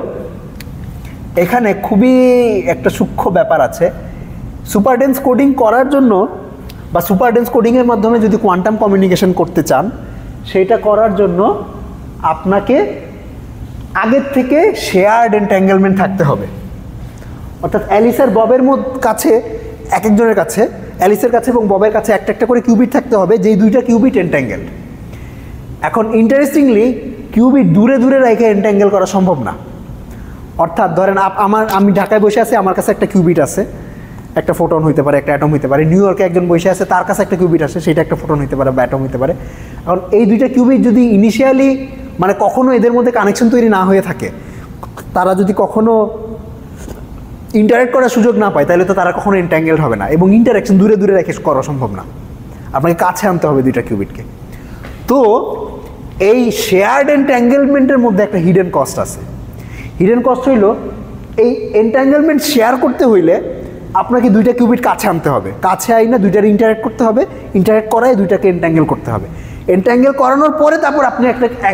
এখানে খুবই একটা সূক্ষ্ম ব্যাপার আছে। সুপার ডেন্স কোডিং করার জন্য বা সুপার ডেন্স কোডিংয়ের মাধ্যমে যদি কোয়ান্টাম কমিউনিকেশন করতে চান, সেটা করার জন্য আপনাকে আগের থেকে শেয়ার্ড এন্ট্যাঙ্গেলমেন্ট থাকতে হবে। অর্থাৎ অ্যালিস আর ববের কাছে, এক একজনের কাছে, অ্যালিসের কাছে এবং ববের কাছে একটা একটা করে কিউবিট থাকতে হবে, যেই 2টা কিউবিট এন্ট্যাঙ্গেলড। এখন ইন্টারেস্টিংলি কিউবিট দূরে দূরে রেখে এন্ট্যাঙ্গেল করা সম্ভব না। অর্থাৎ ধরেন আমি ঢাকায় বসে আছি, আমার কাছে একটা কিউবিট আছে, একটা ফোটন হইতে পারে, একটা অ্যাটম হইতে পারে। নিউ ইয়র্কে একজন বসে আছে, তার কাছে একটা কিউবিট আছে, সেটা একটা ফোটন হইতে পারে বা অ্যাটম হইতে পারে। এখন এই 2টা কিউবিট যদি ইনিশিয়ালি মানে কখনো এদের মধ্যে কানেকশন তৈরি না হয়ে থাকে, তারা যদি কখনো ইন্টারেক্ট করার সুযোগ না পায়, তাহলে তো তারা কখনো এন্ট্যাঙ্গেলড হবে না, এবং ইন্টারাকশন দূরে দূরে রেখে করা সম্ভব না, আপনাকে কাছে আনতে হবে 2টা কিউবিটকে। তো এই শেয়ার্ড এন্ট্যাঙ্গেলমেন্টের মধ্যে একটা হিডেন কস্ট আছে। হিডেন কস্ট হইল এই এন্ট্যাঙ্গেলমেন্ট শেয়ার করতে হইলে আপনাকে 2টা কিউবিট কাছে আনতে হবে, কাছে আইনা 2টার ইন্টারেক্ট করতে হবে, ইন্টারেক্ট করায় 2টাকে এন্ট্যাঙ্গেল করতে হবে। এন্ট্যাঙ্গেল করানোর পরে তারপর আপনি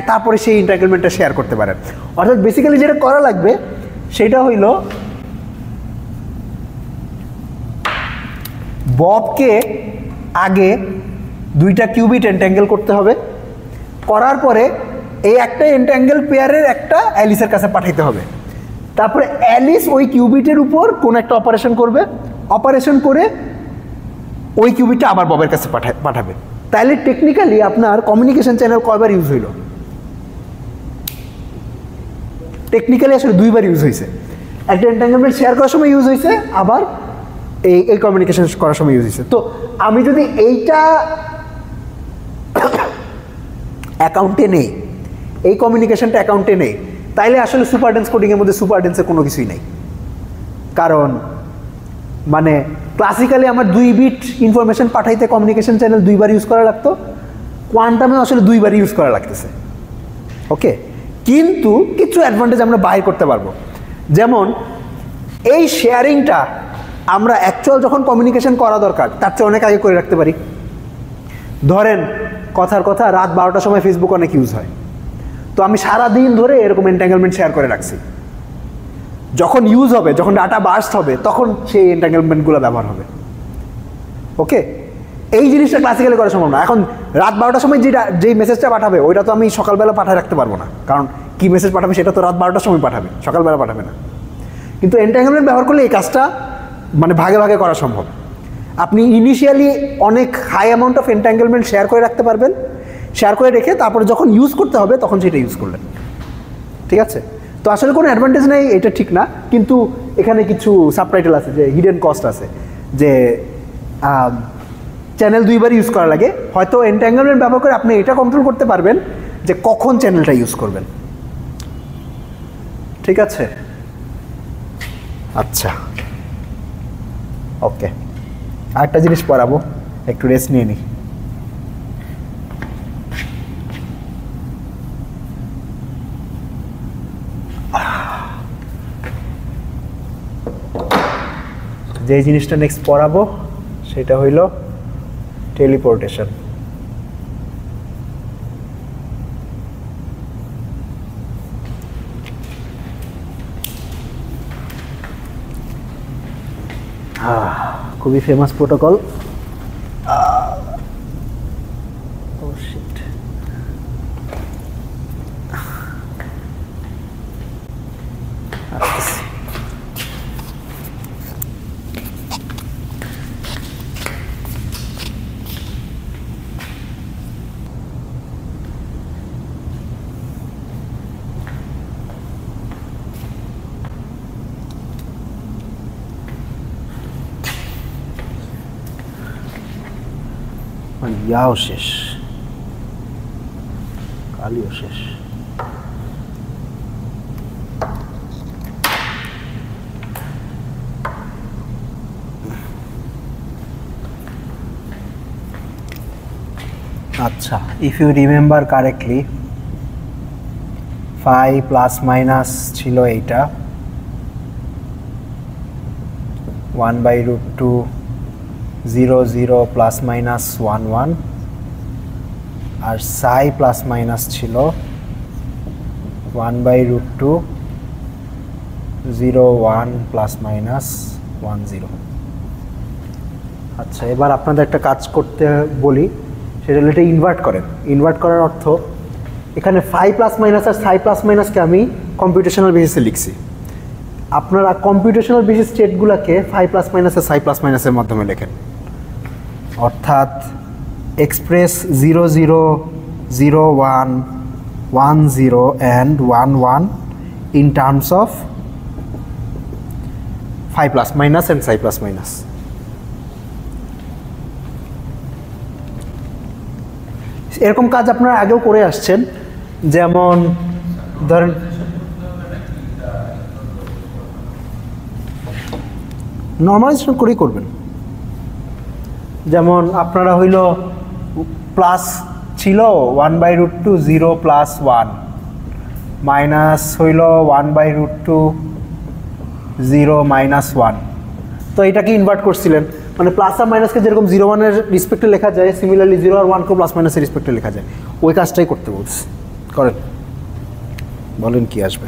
তারপরে সেই এন্ট্যাঙ্গেলমেন্টটা শেয়ার করতে পারেন। অর্থাৎ বেসিক্যালি যেটা করা লাগবে সেটা হইল ববকে আগে 2টা কিউবিট এন্ট্যাঙ্গেল করতে হবে, করার পরে এই একটা এন্ট্যাঙ্গেল পেয়ারের একটা অ্যালিসের কাছে পাঠাইতে হবে। তারপরে অ্যালিস ওই কিউবিটের উপর কোনো একটা অপারেশন করবে, অপারেশন করে ওই কিউবিটটা আবার ববের কাছে পাঠাবে। তাহলে টেকনিক্যালি আপনার কমিউনিকেশন চ্যানেল কয়বার ইউজ হইল? টেকনিক্যালি আসলে 2বার ইউজ হয়েছে। একটা এন্ট্যাঙ্গেলমেন্ট শেয়ার করার সময় ইউজ হয়েছে, আবার এই কমিউনিকেশন করার সময় ইউজ হয়েছে। তো আমি যদি এইটা অ্যাকাউন্টে নেই, এই কমিউনিকেশনটা অ্যাকাউন্টে নেই, তাইলে আসলে সুপার ডেন্স কোডিংয়ের মধ্যে সুপার ডেন্সের কোনো কিছুই নেই। কারণ মানে ক্লাসিক্যালি আমার 2 বিট ইনফরমেশন পাঠাইতে কমিউনিকেশন চ্যানেল 2বার ইউজ করা লাগতো, কোয়ান্টামে আসলে 2বার ইউজ করা লাগতেছে। ওকে, কিন্তু কিছু অ্যাডভান্টেজ আমরা বাইর করতে পারবো। যেমন এই শেয়ারিংটা আমরা অ্যাকচুয়াল যখন কমিউনিকেশন করা দরকার তার চেয়ে অনেক আগে করে রাখতে পারি। ধরেন কথার কথা রাত 12টার সময় ফেসবুক অনেক ইউজ হয়, তো আমি সারাদিন ধরে এরকম এন্টাঙ্গেলমেন্ট শেয়ার করে রাখছি। যখন ইউজ হবে, যখন ডাটা বার্স্ট হবে, তখন সেই এন্টাঙ্গেলমেন্টগুলো ব্যবহার হবে। ওকে, এই জিনিসটা ক্লাসিক্যালি করা সম্ভব না। এখন রাত 12টার সময় যেই মেসেজটা পাঠাবে ওইটা তো আমি সকালবেলা পাঠায় রাখতে পারবো না, কারণ কি মেসেজ পাঠাবে সেটা তো রাত 12টার সময় পাঠাবে, সকালবেলা পাঠাবে না। কিন্তু এন্টাঙ্গেলমেন্ট ব্যবহার করলে এই কাজটা মানে ভাগে ভাগে করা সম্ভব। আপনি ইনিশিয়ালি অনেক হাই অ্যামাউন্ট অফ এন্টাঙ্গেলমেন্ট শেয়ার করে রাখতে পারবেন, শেয়ার করে রেখে তারপরে যখন ইউজ করতে হবে তখন সেটা ইউজ করলেন। ঠিক আছে, তো আসলে কোনো অ্যাডভান্টেজ নেই, এটা ঠিক না। কিন্তু এখানে কিছু সাবটাইটেল আছে, যে হিডেন কস্ট আছে, যে চ্যানেল 2বার ইউজ করা লাগে। হয়তো এন্টাঙ্গেলমেন্ট ব্যবহার করে আপনি এটা কন্ট্রোল করতে পারবেন যে কখন চ্যানেলটা ইউজ করবেন। ঠিক আছে, আচ্ছা ওকে, আরেকটা জিনিস পড়াবো, একটু রেস্ট নিয়ে নিই। যে জিনিসটা নেক্সট পড়াবো সেটা হইল টেলিপোর্টেশন। খুবই ফেমাস প্রোটোকল। ইয়াও শেষ, কালিও শেষ। আচ্ছা, if you remember correctly, 5 plus minus ছিল এইটা, 1/√2 0 0 প্লাস মাইনাস 1 1, আর সাই প্লাস মাইনাস ছিল 1/√2 0 1 প্লাস মাইনাস 1 0। আচ্ছা, এবার আপনাদের একটা কাজ করতে বলি, সেটা হলো এটা ইনভার্ট করেন। ইনভার্ট করার অর্থ, এখানে 5 প্লাস মাইনাস আর সাই প্লাস মাইনাসকে আমি কম্পিউটেশনাল বেসিসে লিখছি। আপনারা কম্পিউটেশনাল বেসিস স্টেটগুলোকে 5 প্লাস মাইনাস আর সাই প্লাস মাইনাসের মাধ্যমে লেখেন। অর্থাৎ express 0 0 0 1 1 0 and 1 1 in terms of 5 plus minus and psi plus minus. এরকম কাজ আপনারা আগেও করে আসছেন, যেমন ধরেন নর্মালাইজেশন করেই করবেন। যেমন আপনারা হইল প্লাস ছিল 1/√2 0 প্লাস 1, মাইনাস হইল 1/√2 0 মাইনাস 1। তো এটাকে ইনভার্ট করছিলেন, মানে প্লাস আর মাইনাসকে যেরকম 0 1-এর রিসপেক্টে লেখা যায়, সিমিলারলি 0 আর 1কেও প্লাস মাইনাসের রিসপেক্টে লেখা যায়। ওই কাজটাই করতে বলছি, করেন, বলেন কি আসবে।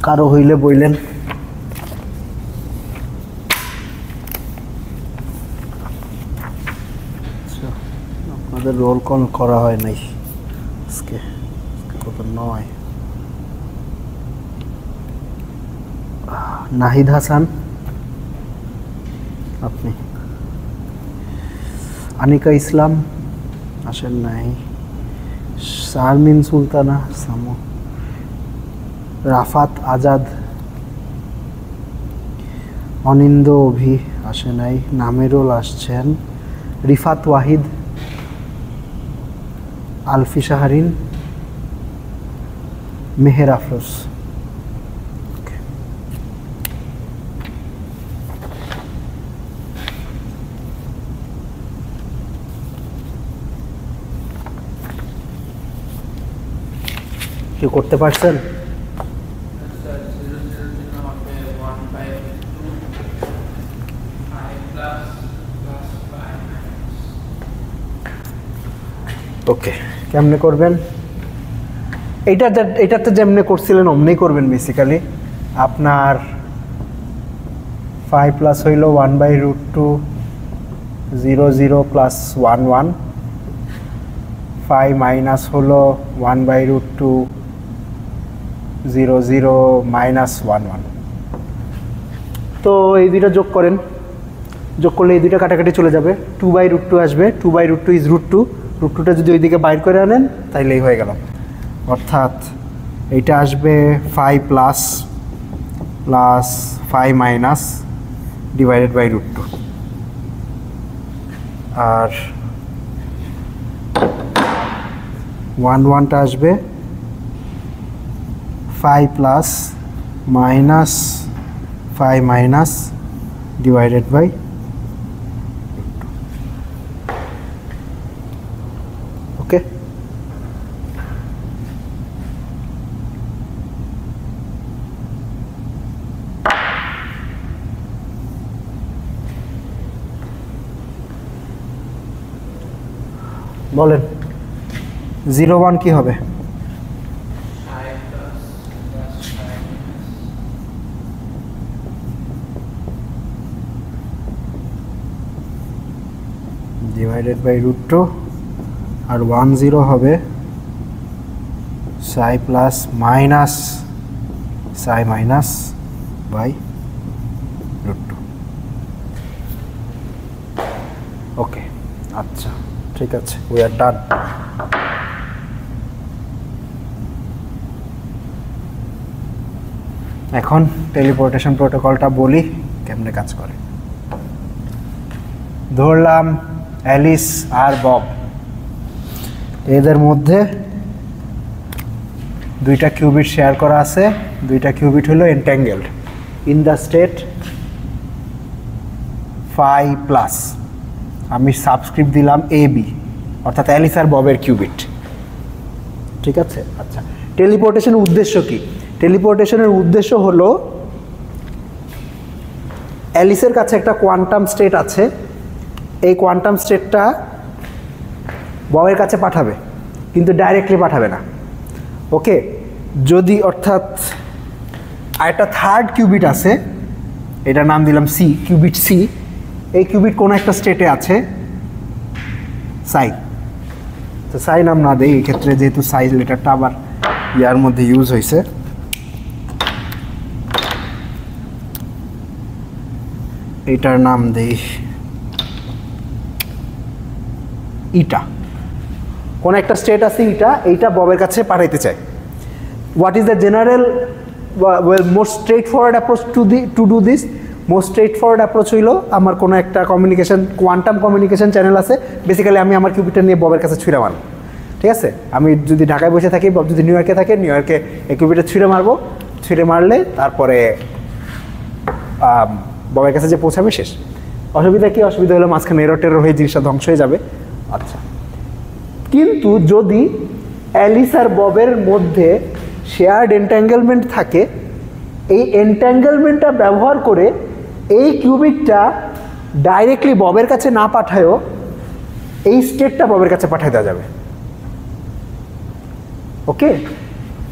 কারো হইলে বইলেন। আপনাদের রোল কল করা হয় নাই আজকে, কত 9। নাহিদ হাসান আপনি, আনিকা ইসলাম আসেন নাই, শারমিন সুলতানা সামো, রাফাত আজাদ, অনিন্দ অভি আসে নাই, নামেরুল আসছেন, রিফাত ওয়াহিদ, আলফি শাহরিন, মেহের আফরোজ। কি করতে পারছেন? ওকে, কেমনে করবেন? এইটাতে যেমনি করছিলেন অমনি করবেন। বেসিক্যালি আপনার 5 প্লাস হইল 1/√2 0 0 প্লাস 1 1, 5 মাইনাস হলো 1/√2 0 0 মাইনাস 1 1। তো এই দুইটা যোগ করেন, যোগ করলে এই দুইটা কাটাকাটি চলে যাবে, 2/√2 আসবে, 2/√2 ইজ √2, √2টা যদি ওইদিকে বাইর করে আনেন তাইলেই হয়ে গেল। অর্থাৎ এইটা আসবে 5 প্লাস 5 মাইনাস ডিভাইডেড বাই √2, আর 1 1টা আসবে 5 plus minus 5 minus divided by √2। Okay, বলেন 0 1 কি হবে? ডিভাইডেড বাই √2, আর 1 0 হবে সাই plus minus Sai minus by √2। ওকে, আচ্ছা ঠিক আছে, উই আর ডান। এখন টেলিপোর্টেশন প্রোটোকলটা বলি কেমনে কাজ করে। ধরলাম অ্যালিস আর বব, এদের মধ্যে দুইটা কিউবিট শেয়ার করা আছে, দুইটা কিউবিট হলো এন্ট্যাঙ্গেলড ইন দ্য স্টেট 5 প্লাস, আমি সাবস্ক্রিপ্ট দিলাম AB, অর্থাৎ অ্যালিস আর ববের কিউবিট। ঠিক আছে, আচ্ছা টেলিপোর্টেশনের উদ্দেশ্য কি? টেলিপোর্টেশনের উদ্দেশ্য হলো অ্যালিসের কাছে একটা কোয়ান্টাম স্টেট আছে, এই কোয়ান্টাম স্টেটটা ববের কাছে পাঠাবে, কিন্তু ডাইরেক্টলি পাঠাবে না। ওকে, যদি অর্থাৎ আরেকটা থার্ড কিউবিট আছে, এটার নাম দিলাম সি, কিউবিট সি, এই কিউবিট কোনো একটা স্টেটে আছে সাই, তো সাই নাম না দেই এই ক্ষেত্রে, যেহেতু সাই লেটারটা আবার ইয়ার মধ্যে ইউজ হয়েছে। এটার নাম দেই ইটা, কোন একটা স্টেট আছে ইটা, এইটা ববের কাছে পাঠাইতে চায়। What is the general most straight forward approach to do this? Most straight forward approach হইলো, আমার কোনো একটা কমিউনিকেশন কোয়ান্টাম কমিউনিকেশন চ্যানেল আছে, বেসিক্যালি আমি আমার কিউবিটটা নিয়ে ববের কাছে ছুঁড়ে মারব। ঠিক আছে, আমি যদি ঢাকায় বসে থাকি, বব যদি নিউ ইয়র্কে থাকে, নিউ ইয়র্কে এই কিউবিটটা ছুঁড়ে মারবো, ছুঁড়ে মারলে তারপরে ববের কাছে যে পৌঁছাবে শেষ। অসুবিধা কি? অসুবিধা হলো মাঝখানে এরর টেরর হয়ে জিনিসটা ধ্বংস হয়ে যাবে। আচ্ছা, কিন্তু যদি অ্যালিস আর ববের মধ্যে শেয়ার্ড এন্ট্যাঙ্গেলমেন্ট থাকে, এই এন্ট্যাঙ্গেলমেন্টটা ব্যবহার করে এই কিউবিটটা ডাইরেক্টলি ববের কাছে না পাঠায়ও এই স্টেটটা ববের কাছে পাঠিয়ে দেওয়া যাবে। ওকে,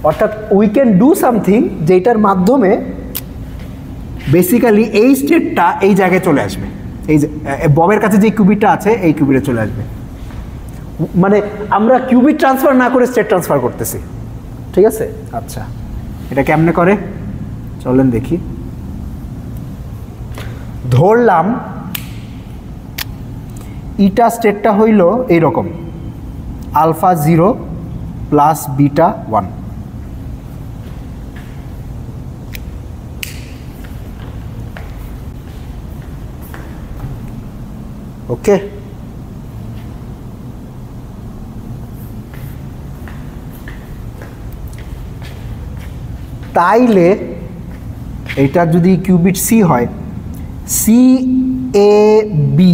অর্থাৎ উই ক্যান ডু সামথিং যেটার মাধ্যমে বেসিক্যালি এই স্টেটটা এই জায়গায় চলে আসবে, এই যে ববের কাছে যে কিউবিটটা আছে এই কিউবিটে চলে আসবে। মানে আমরা কিউবিট ট্রান্সফার না করে স্টেট ট্রান্সফার করতেছি, ঠিক আছে? আচ্ছা, এটা কেমনে করে চলেন দেখি। ধরলাম ইটা স্টেটটা হইল এইরকম, আলফা 0 প্লাস বিটা 1। ওকে, তাইলে এটা যদি কিউবিট সি হয়, সি এ বি,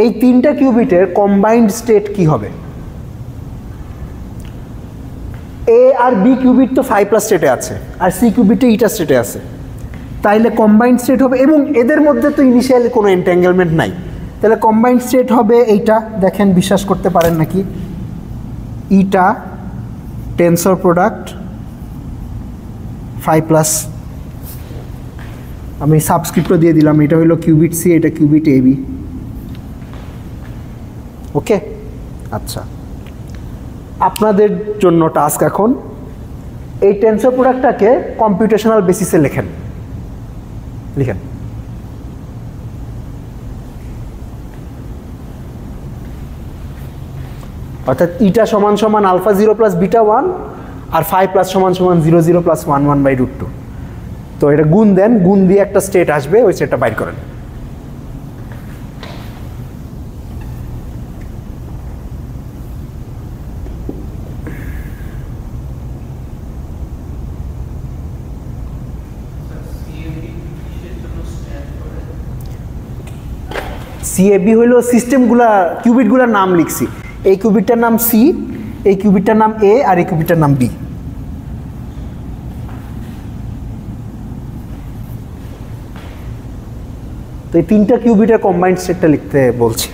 এই তিনটা কিউবিটের কম্বাইন্ড স্টেট কি হবে? এ আর বি কিউবিট তো 5+ স্টেটে আছে, আর সি কিউবিটে ইটা স্টেটে আছে, তাইলে কম্বাইন্ড স্টেট হবে, এবং এদের মধ্যে তো ইনিশিয়ালি কোনো এন্ট্যাঙ্গেলমেন্ট নাই, তাহলে কম্বাইন্ড স্টেট হবে এইটা। দেখেন, বিশ্বাস করতে পারেন নাকি? ইটা টেন্সর প্রোডাক্ট 5+, আমি সাবস্ক্রিপ্টও দিয়ে দিলাম, এটা হলো কিউবিট সি, এটা কিউবিট এ বি। ওকে, আচ্ছা, আপনাদের জন্য টাস্ক এখন এই টেন্সর প্রোডাক্টটাকে কম্পিউটেশনাল বেসিসে লিখেন। অর্থাৎ ইটা সমান সমান আলফা 0 প্লাস বিটা 1, আর 5+ সমান সমান 0 0 প্লাস 1 1/√2। তো এটা গুণ দেন, গুণ দিয়ে একটা স্টেট আসবে, ওই স্টেটটা বাইর করেন। সিএবি হইলো সিস্টেমগুলা, কিউবিটগুলোর নাম লিখছি। এই কিউবিটটার নাম সি, এই কিউবিটটার নাম এ, আর এই কিউবিটটার নাম বি। তো এই তিনটা কিউবিটের কম্বাইন্ড স্টেটটা লিখতে বলছি।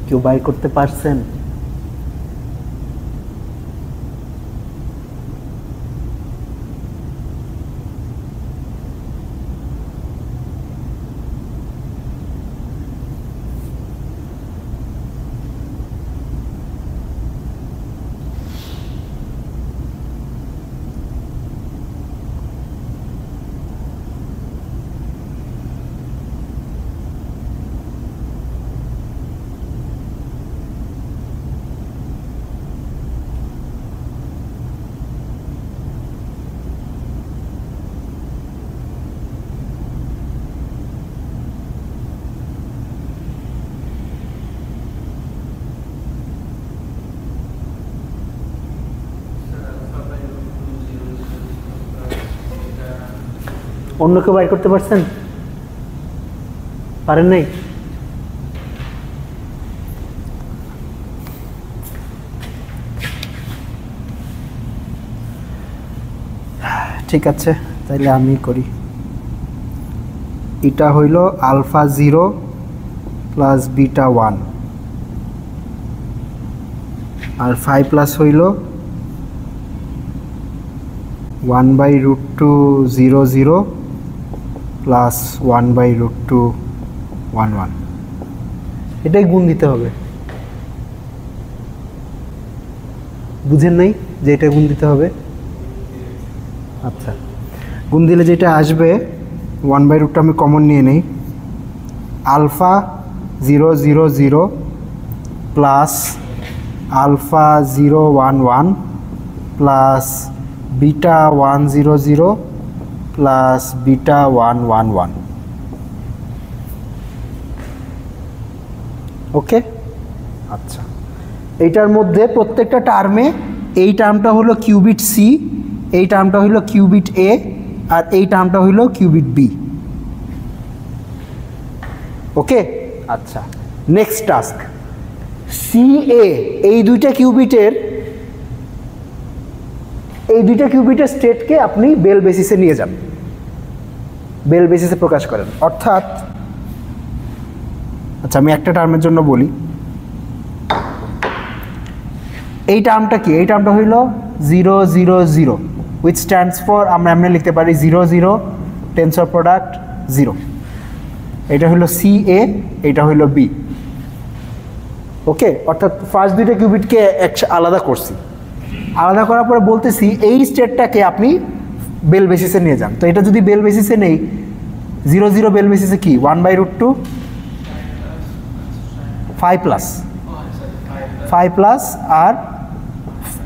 কেউ বাই করতে পারছেন? অন্য কেউ বাইর করতে পারছেন? পারেন নাই? ঠিক আছে, তাইলে আমি করি। এটা হইল আলফা 0 প্লাস বিটা 1 আর 5 প্লাস হইল 1/√2 0 0 প্লাস 1/√2 1 1। এটাই গুণ দিতে হবে। বুঝেন নাই যে এটা গুণ দিতে হবে? আচ্ছা, গুণ দিলে যেটা আসবে 1/√2 আমি কমন নিয়ে নেই, alpha 0 0 0 plus alpha 0 1 1 plus beta 1 0 0 plus beta 1 1 1। Okay, আচ্ছা, এইটার মধ্যে প্রত্যেকটা টার্মে এই টার্মটা হলো কিউবিট সি, এই টার্মটা হইল কিউবিট এ, আর এই টার্মটা হইল কিউবিট বি। ওকে, আচ্ছা, নেক্সট টাস্ক, সি এ এই দুইটা কিউবিটের স্টেটকে আপনি বেল বেসিসে নিয়ে যান, বেল বেসিসে প্রকাশ করেন। অর্থাৎ, আচ্ছা আমি একটা টার্মের জন্য বলি, এই টার্মটা কি? এই টার্মটা হইল 0 0 0 which stands for, আমরা এমনি লিখতে পারি 0 0 টেন্সর প্রোডাক্ট 0। এটা হইল সি এ, এটা হইল বি। ওকে, অর্থাৎ ফার্স্ট দুইটা কিউবিটকে আলাদা করছি, আলাদা করার পরে বলতেছি এই স্টেটটাকে আপনি বেল বেসিসে নিয়ে যান। তো এটা যদি বেল বেসিসে নেই, 0 0 বেল বেসিসে কি 1/√2 5 প্লাস আর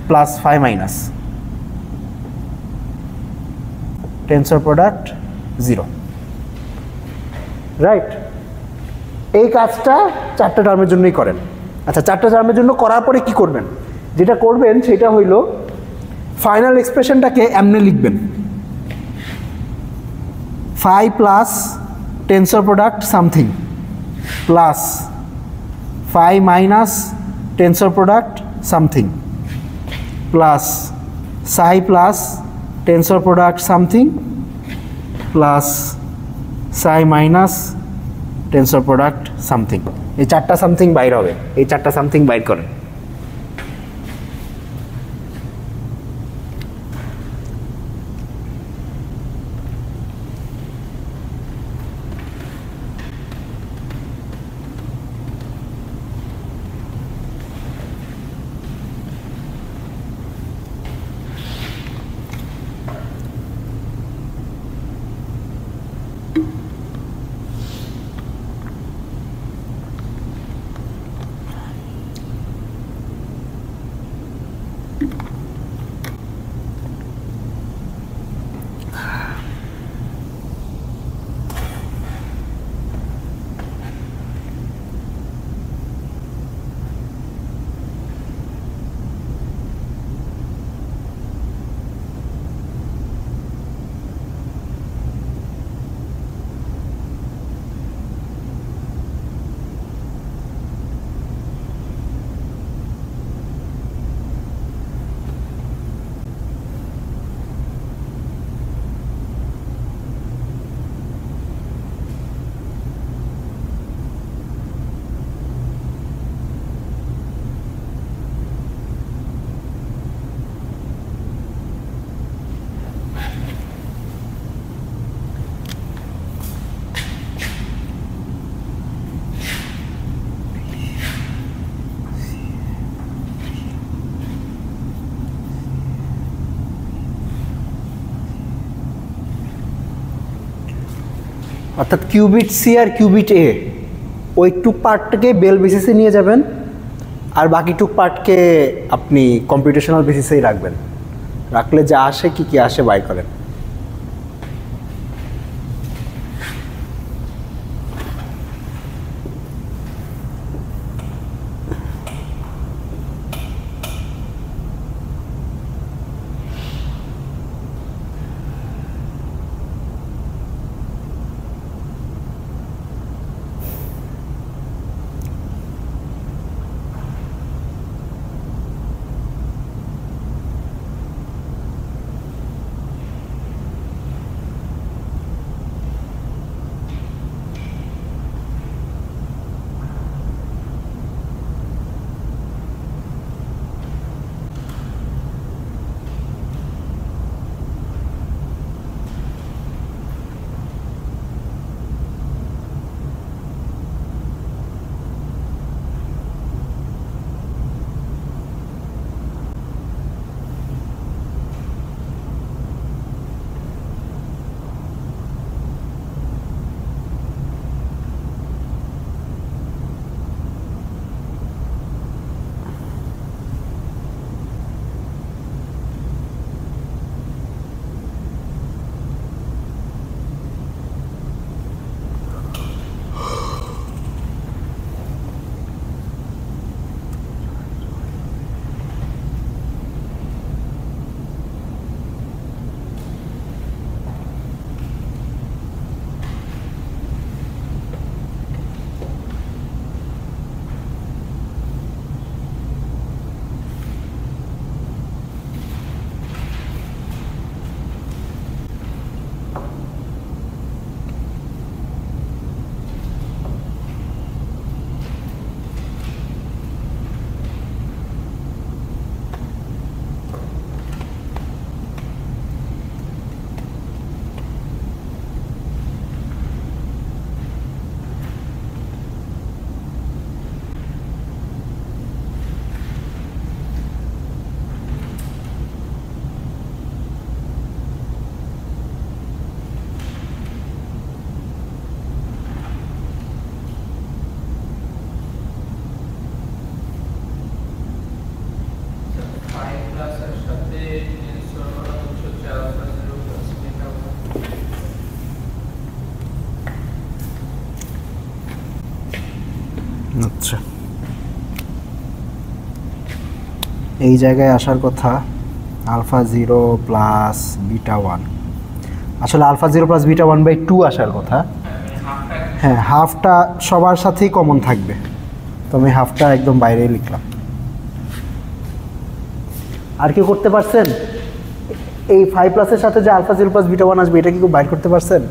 plus 5 minus tensor product 0, right? এই কাজটা চারটা টার্মের জন্যই করেন। আচ্ছা, চারটা টার্মের জন্য করার পরে কি করবেন? যেটা করবেন সেটা হইল ফাইনাল এক্সপ্রেশনটাকে এমনি লিখবেন, 5 plus tensor product something plus 5 minus tensor product something plus psi plus tensor product something plus psi minus tensor product something. এই চারটা সামথিং বাইর হবে, এই চারটা সামথিং বাইর করেন। অর্থাৎ কিউবিট সি আর কিউবিট এ ওই টুক পার্টটাকে বেল বেসিসে নিয়ে যাবেন, আর বাকি টুক পার্টকে আপনি কম্পিউটেশনাল বেসিসেই রাখবেন। রাখলে যা আসে কি কি আসে বাই করেন। আচ্ছা, এই জায়গায় আসার কথা আলফা 0 প্লাস বিটা 1, আসলে আলফা 0 প্লাস বিটা 1/2 আসার কথা। হ্যাঁ, হাফটা সবার সাথেই কমন থাকবে, তো আমি হাফটা একদম বাইরেই লিখলাম। আর কেউ করতে পারছেন এই 5 প্লাসের সাথে যে আলফা 0 প্লাস বিটা 1 আসবে, এটা কি কেউ বাইর করতে পারছেন?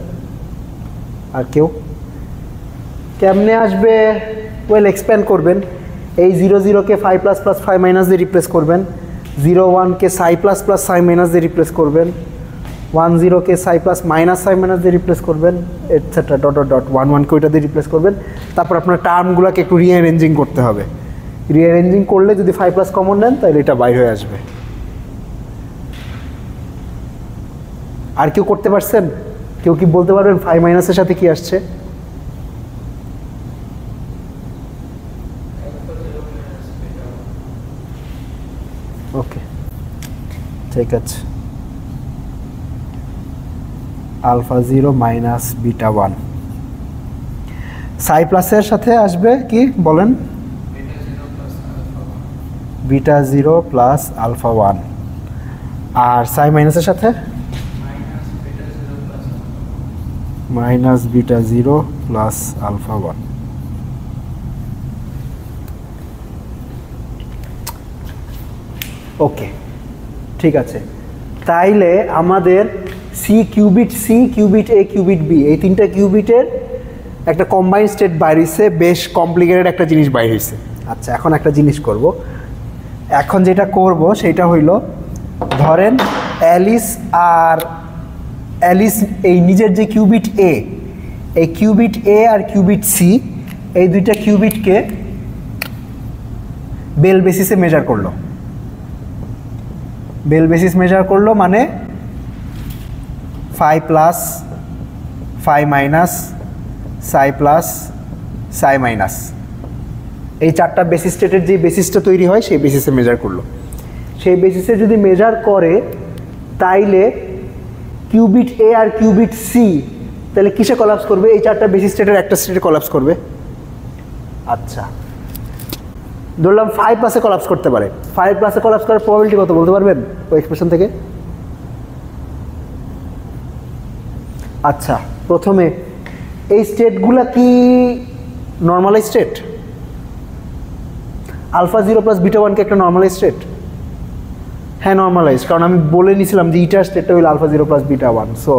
আর কেউ? কেমনে আসবে? ওয়েল, এক্সপ্যান্ড করবেন। এই 0 0কে 5 প্লাস প্লাস 5 মাইনাস দিয়ে রিপ্লেস করবেন, 0 1কে সাই প্লাস প্লাস সাই মাইনাস দিয়ে রিপ্লেস করবেন, 1 0কে সাই প্লাস মাইনাস সাই মাইনাস দিয়ে রিপ্লেস করবেন, এটসেট্রা ডট ডট ডট 1 1কে ওইটা দিয়ে রিপ্লেস করবেন। তারপর আপনার টার্মগুলোকে একটু রিঅ্যারেঞ্জিং করতে হবে। রিঅ্যারেঞ্জিং করলে যদি 5 প্লাস কমন নেন তাহলে এটা বাইর হয়ে আসবে। আর কেউ করতে পারছেন? কেউ কি বলতে পারবেন 5 মাইনাসের সাথে কি আসছে? ওকে, ঠিক আছে। আলফা 0 মাইনাস বিটা 1 সাই প্লাসের সাথে আসবে কি বলেন? Beta 0 plus alpha 1। আর সাই মাইনাসের সাথে মাইনাস বিটা 0 প্লাস আলফা 1। ওকে, ঠিক আছে। তাইলে আমাদের সি কিউবিট এ কিউবিট বি, এই তিনটা কিউবিটের একটা কম্বাইন্ড স্টেট বাইর হয়েছে, বেশ কমপ্লিকেটেড একটা জিনিস বাইর হয়েছে। আচ্ছা, এখন একটা জিনিস করব। এখন যেটা করব সেটা হইল, ধরেন অ্যালিস এই নিজের যে কিউবিট এ, এই কিউবিট এ আর কিউবিট সি, এই দুইটা কিউবিটকে বেল বেসিসে মেজার করলো। বেল বেসিস মেজার করলো মানে 5 প্লাস 5 মাইনাস সাই প্লাস সাই মাইনাস, এই চারটা বেসিস স্টেটের যে বেসিসটা তৈরি হয় সেই বেসিসে মেজার করলো। সেই বেসিসে যদি মেজার করে তাইলে কিউবিট এ আর কিউবিট সি তাহলে কিসে কলাপস করবে? এই চারটা বেসিস স্টেটের একটা স্টেটে কলাপস করবে। আচ্ছা, ধরলাম 5 প্লাসে কলাপস করতে পারে। 5 প্লাসে কলাপস করার প্রবাবিলিটি কত বলতে পারবেন ওই এক্সপ্রেশন থেকে? আচ্ছা, প্রথমে এই স্টেটগুলা কি normalize state? Alpha 0 plus beta 1 কি একটা নর্মালাইজ স্টেট? হ্যাঁ, নর্মালাইজ, কারণ আমি বলে নিয়েছিলাম যে ইটার স্টেটটা হইল আলফা 0 প্লাস বিটা 1। সো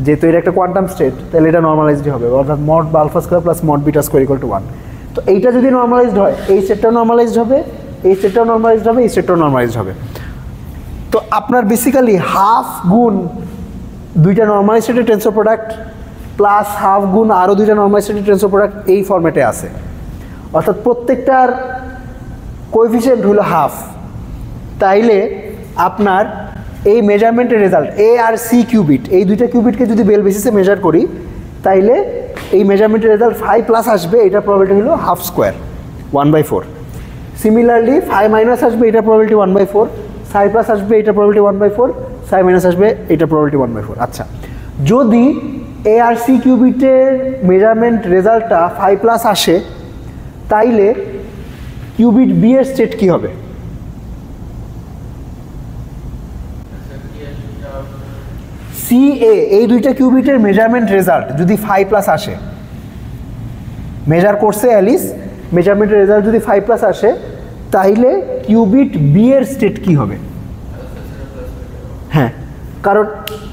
যেহেতু এটা একটা কোয়ান্টাম স্টেট, তাহলে এটা নর্মালাইজড হবে, অর্থাৎ মড বা alpha square plus mod beta square equal to 1। তো এইটা যদি নর্মালাইজড হয়, এই স্টেটটাও নর্মালাইজড হবে, এই স্টেটটাও নর্মালাইজড হবে, এই স্টেটটাও নর্মালাইজড হবে। তো আপনার বেসিক্যালি হাফ গুণ দুইটা নর্মাল স্টেটের টেন্সর প্রোডাক্ট প্লাস হাফ গুণ আরও দুইটা নর্মাল স্টেটের টেন্সর প্রোডাক্ট এই ফরম্যাটে আছে। অর্থাৎ প্রত্যেকটার কোএফিসিয়েন্ট হলো হাফ। তাইলে আপনার এই মেজারমেন্টের রেজাল্ট এ আর সি কিউবিট, এই দুইটা কিউবিটকে যদি বেল বেসিসে মেজার করি তাইলে এই মেজারমেন্টের রেজাল্ট 5 প্লাস আসবে, এটার প্রবাবিলিটি হলো হাফ স্কোয়ার 1/4। সিমিলারলি 5 মাইনাস আসবে, এটার প্রবাবিলিটি 1/4, সাই প্লাস আসবে, এটার প্রবাবিলিটি 1/4, সাই মাইনাস আসবে, এটার প্রবাবিলিটি 1/4। আচ্ছা, যদি এ আর সি কিউবিটের মেজারমেন্ট রেজাল্টটা 5 প্লাস আসে তাইলে কিউবিট বি এর স্টেট কী হবে? সি এ, এই দুইটা কিউবিটের মেজারমেন্ট রেজাল্ট যদি 5 প্লাস আসে, মেজার করছে অ্যালিস, মেজারমেন্টের রেজাল্ট যদি 5 প্লাস আসে তাইলে কিউবিট বি এর স্টেট কী হবে? হ্যাঁ, কারণ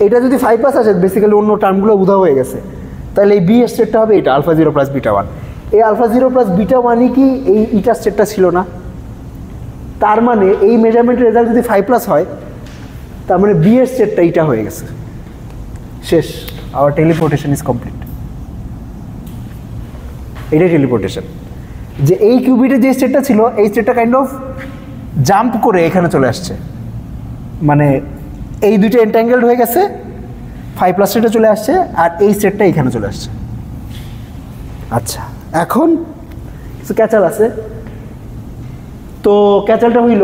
এটা যদি 5 প্লাস আসে বেসিক্যালি অন্য টার্মগুলো উধাও হয়ে গেছে, তাহলে এই বি এর স্টেটটা হবে এটা আলফা 0 প্লাস বিটা 1। এই আলফা 0 প্লাস বিটা 1ই কি এই ইটা স্টেটটা ছিল না? তার মানে এই মেজারমেন্টের রেজাল্ট যদি 5 প্লাস হয় তার মানে বি এর স্টেটটা এইটা হয়ে গেছে। শেষ, আওয়ার টেলিপোর্টেশন ইজ কমপ্লিট। এটাই টেলিপোর্টেশন, যে এই কিউবিটের যে স্টেটটা ছিল এই স্টেটটা কাইন্ড অফ জাম্প করে এখানে চলে আসছে, মানে এই দুইটা এন্ট্যাঙ্গেলড হয়ে গেছে, 5 প্লাস স্টেটে চলে আসছে আর এই স্টেটটা এখানে চলে আসছে। আচ্ছা, এখন কিছু ক্যাচাল আছে। তো ক্যাচালটা হইল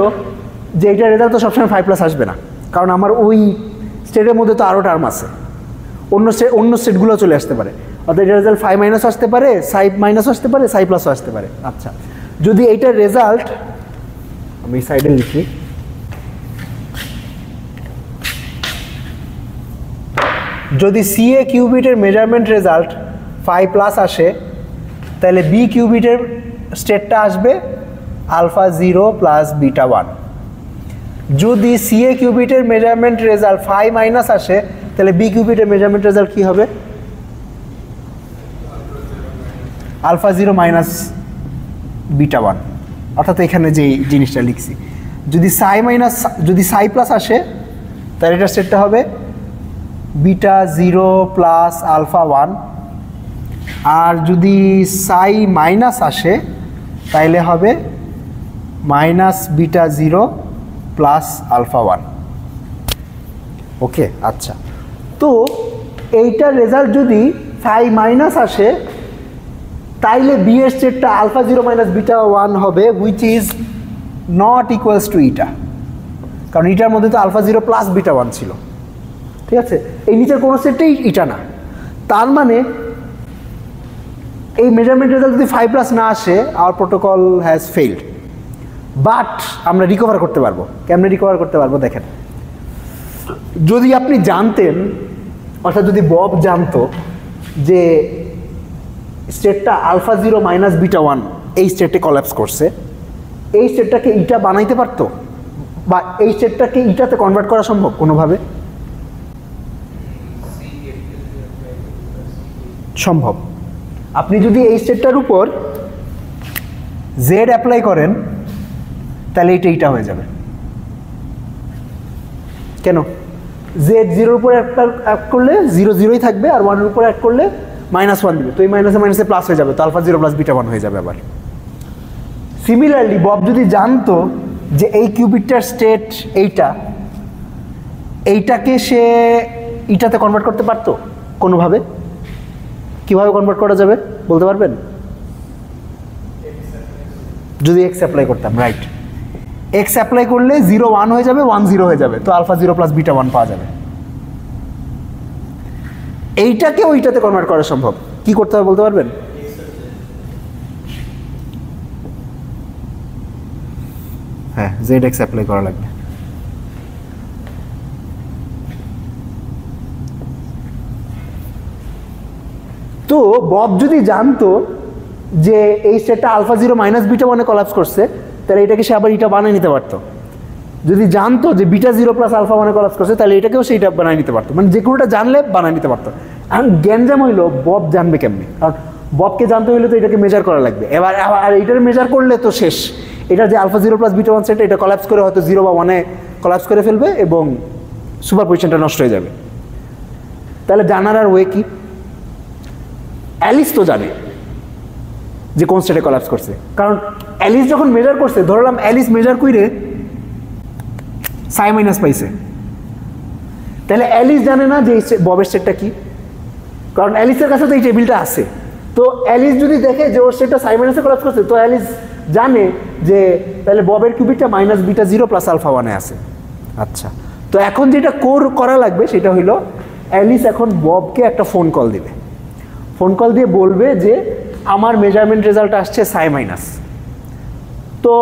যে এইটার রেজাল্ট তো সবসময় 5 প্লাস আসবে না, কারণ আমার ওই স্টেটের মধ্যে তো আরও টার্ম আছে, অন্য স্টেটগুলো চলে আসতে পারে। অর্থাৎ এটার রেজাল্ট ফাই মাইনাস আসতে পারে, সাই মাইনাস আসতে পারে, সাই প্লাসও আসতে পারে। আচ্ছা, যদি এইটার রেজাল্ট আমি সাইডে লিখি, যদি সিএ কিউবিটের মেজারমেন্ট রেজাল্ট ফাই প্লাস আসে, তাহলে বি কিউবিটের স্টেটটা আসবে আলফা 0 প্লাস বিটা 1। যদি সিএ কিউবিটের মেজারমেন্ট রেজাল্ট ফাই মাইনাস আসে, তাহলে বি কিউবিটের মেজারমেন্ট রেজাল্ট কি হবে? Alpha 0 minus beta 1। অর্থাৎ এখানে যে জিনিসটা লিখছি, যদি সাই মাইনাস, যদি সাই প্লাস আসে, তাহলে এটা স্টেটটা হবে বিটা 0 প্লাস আলফা 1। আর যদি সাই মাইনাস আসে, তাইলে হবে minus beta 0 plus alpha 1। Okay, আচ্ছা, তো এইটার রেজাল্ট যদি সাই মাইনাস আসে, তাইলে বি এর স্টেটটা আলফা 0 মাইনাস বিটা 1 হবে, which is not equals to eta, কারণ ইটার মধ্যে তো আলফা 0 প্লাস বিটা 1 ছিল। ঠিক আছে, এই নিচের কোনো স্টেটটাই ইটা না। তার মানে এই মেজারমেন্ট রেজাল্ট যদি ফাই প্লাস না আসে, our protocol has failed. But আমরা রিকভার করতে পারবো। কেমনে রিকভার করতে পারবো দেখেন, যদি আপনি জানতেন, অর্থাৎ যদি বব জানতো যে স্টেটটা আলফা 0 মাইনাস বিটা 1 এই স্টেটে কলাপস করছে, এই স্টেটটাকে ইটা বানাইতে পারতো, বা এই স্টেটটাকে ইটাতে কনভার্ট করা সম্ভব কোনোভাবে? সম্ভব। আপনি যদি এই স্টেটটার উপর জেড অ্যাপ্লাই করেন, তাহলে এইটা হয়ে যাবে। কেন? জেড 0-র উপর অ্যাড করলে 0 0ই থাকবে, আর 1-এর উপর অ্যাড করলে -1 দিবে, তো এই মাইনাসে মাইনাসে প্লাস হয়ে যাবে, তো আলফা 0 প্লাস বিটা 1 হয়ে যাবে আবার। সিমিলারলি বব যদি জানতো যে এই কিউবিটটার স্টেট এইটাকে সে ইটাতে কনভার্ট করতে পারতো কোনোভাবে? কিভাবে কনভার্ট করা যাবে বলতে পারবেন? যদি এক্স অ্যাপ্লাই করতাম, রাইট, এক্স অ্যাপ্লাই করলে 0 1 হয়ে যাবে, 1 0 হয়ে যাবে, তো আলফা 0 প্লাস বিটা 1 পাওয়া যাবে। এইটাকে ওইটাতে কনভার্ট করা সম্ভব। কি করতে হবে বলতে পারবেন? হ্যাঁ, জেড এক্স অ্যাপ্লাই করা লাগবে। তো বব যদি জানতো যে এই স্টেটটা আলফা 0 মাইনাস বিটা 1-এ কলাপস করছে, তাহলে এটাকে সে আবার ইটা বানিয়ে নিতে পারতো। যদি জানতো যে বিটা 0 প্লাস আলফা 1-এ কলাপস করছে, তাহলে এটাকেও সে ইটা বানিয়ে নিতে পারতো। মানে যে কোনোটা জানলে বানিয়ে নিতে পারতো। এখন গ্যাঞ্জাম হইলো বব জানবে কেমনি? কারণ ববকে জানতে হইলে তো এটাকে মেজার করা লাগবে। এবার আর এইটার মেজার করলে তো শেষ। এটা যে আলফা 0 প্লাস বিটা 1 সেট, এটা কলাপস করে হয়তো 0 বা 1-এ কলাপস করে ফেলবে এবং সুপার পজিশনটা নষ্ট হয়ে যাবে। তাহলে জানার আর ওয়ে কি? অ্যালিস তো জানে যে কোন স্টেটে কলাপস করছে, কারণ অ্যালিস যখন মেজার করছে, ধরলাম অ্যালিস মেজার কইরে সাই মাইনাস পাইছে, তাহলে অ্যালিস জানে না যে ববের স্টেটটা কি, কারণ অ্যালিসের কাছে তো এই টেবিলটা আছে। তো অ্যালিস যদি দেখে যে ওর স্টেটটা সাই মাইনাসে কলাপস করছে, তো অ্যালিস জানে যে তাহলে ববের কিউবিটটা মাইনাস বিটা 0 প্লাস আলফা 1-এ আছে। আচ্ছা, তো এখন যেটা করা লাগবে সেটা হইলো, অ্যালিস এখন ববকে একটা ফোন কল দিবে। ফোন কল দিয়ে বলবে যে আমার মেজারমেন্ট রেজাল্ট আসছে সাই মাইনাস। তো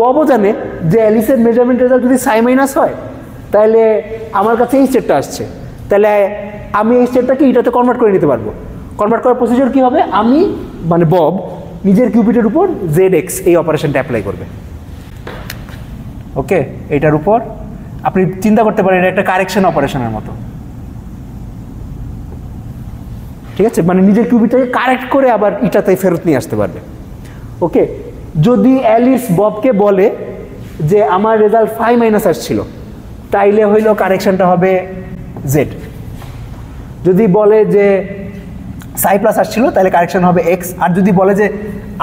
ববও জানে যে অ্যালিসের মেজারমেন্ট রেজাল্ট যদি সাই মাইনাস হয়, তাহলে আমার কাছে এই স্টেটটা আসছে, তাহলে আমি এই স্টেটটাকে ইটাতে কনভার্ট করে নিতে পারবো। কনভার্ট করার প্রসিজার কী হবে? আমি মানে বব নিজের কিউবিটের উপর জেড এক্স এই অপারেশনটা অ্যাপ্লাই করবে। ওকে, এটার উপর আপনি চিন্তা করতে পারেন এটা একটা কারেকশন অপারেশনের মতো। ঠিক আছে, মানে নিজের কিউবিটটাকে কারেক্ট করে আবার ইটাতে ফেরত নিয়ে আসতে পারবে। ওকে, যদি অ্যালিস ববকে বলে যে আমার রেজাল্ট ফাই মাইনাস আসছিল, তাইলে হইলো কারেকশনটা হবে জেড। যদি বলে যে সাই প্লাস আসছিল, তাহলে কারেকশন হবে এক্স। আর যদি বলে যে